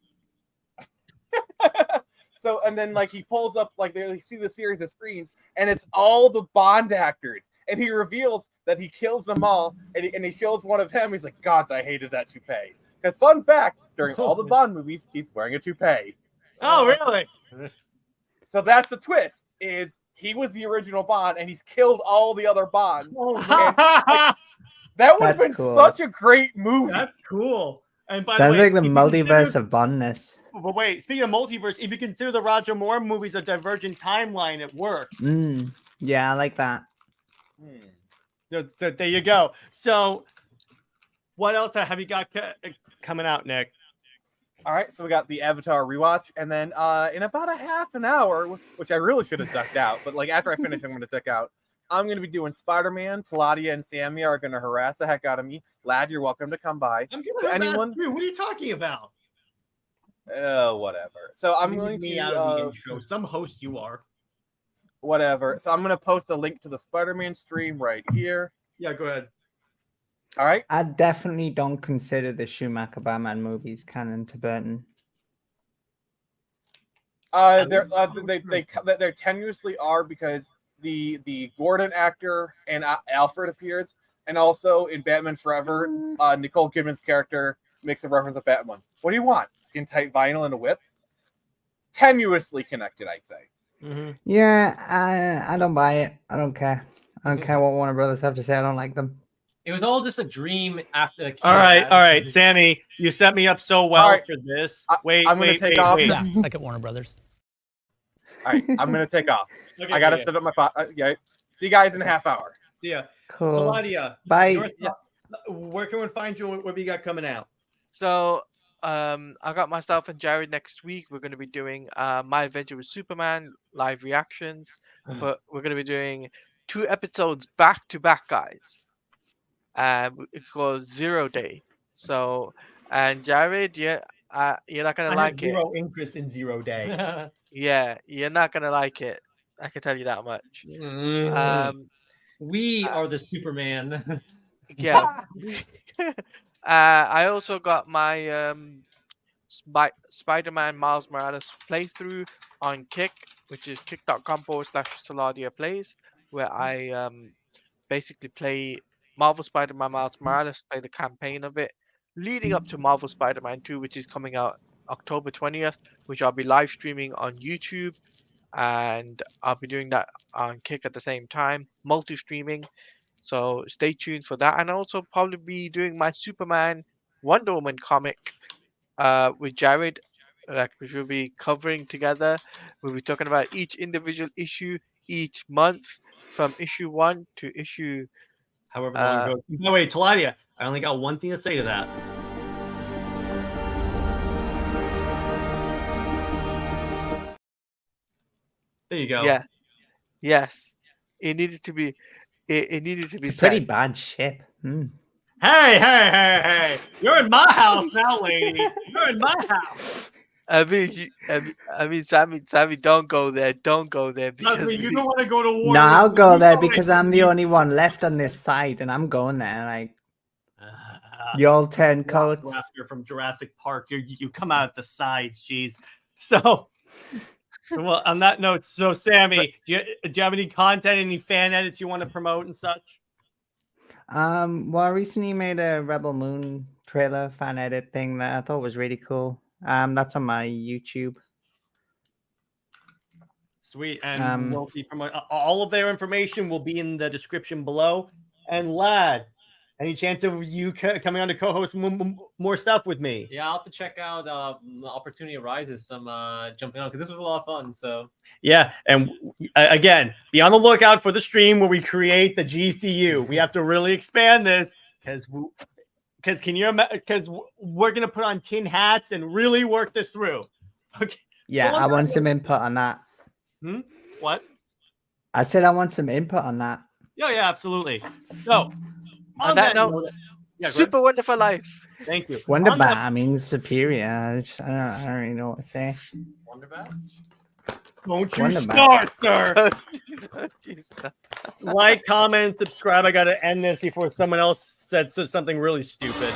[SPEAKER 2] So, and then like he pulls up, like they see the series of screens, and it's all the Bond actors, and he reveals that he kills them all, and he shows one of him. He's like, "Gods, I hated that toupee." Because fun fact, during all the Bond movies, he's wearing a toupee.
[SPEAKER 3] Oh, really?
[SPEAKER 2] So that's the twist: is he was the original Bond, and he's killed all the other Bonds. That would have
[SPEAKER 7] That's
[SPEAKER 2] been
[SPEAKER 7] cool.
[SPEAKER 2] such a great movie.
[SPEAKER 3] That's cool. And by
[SPEAKER 7] Sounds
[SPEAKER 3] the way,
[SPEAKER 7] like the
[SPEAKER 3] if you
[SPEAKER 7] multiverse
[SPEAKER 3] consider-
[SPEAKER 7] of Bondness.
[SPEAKER 3] But wait, speaking of multiverse, if you consider the Roger Moore movies a divergent timeline, it works.
[SPEAKER 7] Yeah, I like that.
[SPEAKER 3] So there you go. So, what else have you got coming out, Nick?
[SPEAKER 2] All right, so we got the Avatar rewatch, and then in about a half an hour, which I really should have ducked out, but like after I finish, I'm going to duck out. I'm going to be doing Spider-Man. Teladia and Sammie are going to harass the heck out of me. Lad, you're welcome to come by.
[SPEAKER 3] I'm
[SPEAKER 2] So anyone?
[SPEAKER 3] What are you talking about?
[SPEAKER 2] Whatever. So I'm going
[SPEAKER 3] me out of the
[SPEAKER 2] to
[SPEAKER 3] intro. Some host you are.
[SPEAKER 2] whatever. So I'm going to post a link to the Spider-Man stream right here.
[SPEAKER 3] Yeah, go ahead.
[SPEAKER 2] All right.
[SPEAKER 7] I definitely don't consider the Schumacher Batman movies canon to Burton.
[SPEAKER 2] They tenuously are because the Gordon actor and Alfred appears, and also in Batman Forever, Nicole Kidman's character makes a reference to Batman. What do you want? Skin tight vinyl and a whip? Tenuously connected, I'd say.
[SPEAKER 7] Yeah, I don't buy it. I don't care. I don't care what Warner Brothers have to say. I don't like them.
[SPEAKER 6] It was all just a dream after the.
[SPEAKER 3] All right, Sammie, you set me up so well for this. Wait,
[SPEAKER 2] I'm going to take off.
[SPEAKER 9] Yeah, second Warner Brothers.
[SPEAKER 2] All right, I'm going to take off.
[SPEAKER 3] Okay,
[SPEAKER 2] I got to
[SPEAKER 3] okay.
[SPEAKER 2] set up my yeah. See you guys in a half hour.
[SPEAKER 3] Yeah.
[SPEAKER 7] Cool.
[SPEAKER 3] Teladia,
[SPEAKER 7] Bye.
[SPEAKER 3] where can we find you? What we got coming out?
[SPEAKER 5] So, I got myself and Jared next week. We're going to be doing My Adventure with Superman live reactions, but we're going to be doing 2 episodes back to back, guys. It's called 0 Day. So, and Jared, you're not gonna like it.
[SPEAKER 3] Zero interest in 0 Day.
[SPEAKER 5] Yeah, you're not gonna like it. I can tell you that much.
[SPEAKER 6] We are the Superman.
[SPEAKER 5] Yeah. I also got my Spider-Man Miles Morales playthrough on Kick, which is kick.com/Teladia Plays, where I basically play Marvel Spider-Man Miles Morales, play the campaign of it, leading up to Marvel Spider-Man 2, which is coming out October 20th, which I'll be live streaming on YouTube, and I'll be doing that on Kick at the same time, multi-streaming. So stay tuned for that, and I'll also probably be doing my Superman Wonder Woman comic with Jared, like which we'll be covering together. We'll be talking about each individual issue each month, from issue 1 to issue.
[SPEAKER 3] However long it goes. By the way, Teladia, I only got one thing to say to that. There you go.
[SPEAKER 5] Yeah. Yes. It needed to be. It needed to be
[SPEAKER 7] It's a pretty
[SPEAKER 5] said.
[SPEAKER 7] bad ship.
[SPEAKER 3] Hey! You're in my house now, lady. You're in my house.
[SPEAKER 5] I mean, Sammie, don't go there. Don't go there
[SPEAKER 3] Trust
[SPEAKER 5] because
[SPEAKER 3] me, you don't want to go to war.
[SPEAKER 7] No, I'll go there
[SPEAKER 3] You
[SPEAKER 7] because I'm the only one left on this side, and I'm going there. Like, you all turn coats.
[SPEAKER 3] Raptor from Jurassic Park. You come out at the sides, jeez. So, well, on that note, so Sammie, do you have any content, any fan edits you want to promote and such?
[SPEAKER 7] Well, I recently made a Rebel Moon trailer fan edit thing that I thought was really cool. That's on my YouTube.
[SPEAKER 3] Sweet, and we'll be promoting all of their information will be in the description below. And Lad, any chance of you coming on to co-host more stuff with me?
[SPEAKER 6] Yeah, I'll have to check out the opportunity arises. Some jumping on because this was a lot of fun. So
[SPEAKER 3] yeah, and again, be on the lookout for the stream where we create the GCU. We have to really expand this because we're gonna put on tin hats and really work this through. Okay.
[SPEAKER 7] Yeah,
[SPEAKER 3] So
[SPEAKER 7] I want some input on that.
[SPEAKER 3] What?
[SPEAKER 7] I said I want some input on that.
[SPEAKER 3] Yeah, absolutely. So
[SPEAKER 5] on that note, super wonderful life.
[SPEAKER 3] Thank you.
[SPEAKER 7] Wonderbat, I mean superior. I don't really know what to say.
[SPEAKER 6] Wonderbat?
[SPEAKER 3] Don't you start, sir.
[SPEAKER 5] Don't you start.
[SPEAKER 3] Like, comment, subscribe. I got to end this before someone else said something really stupid.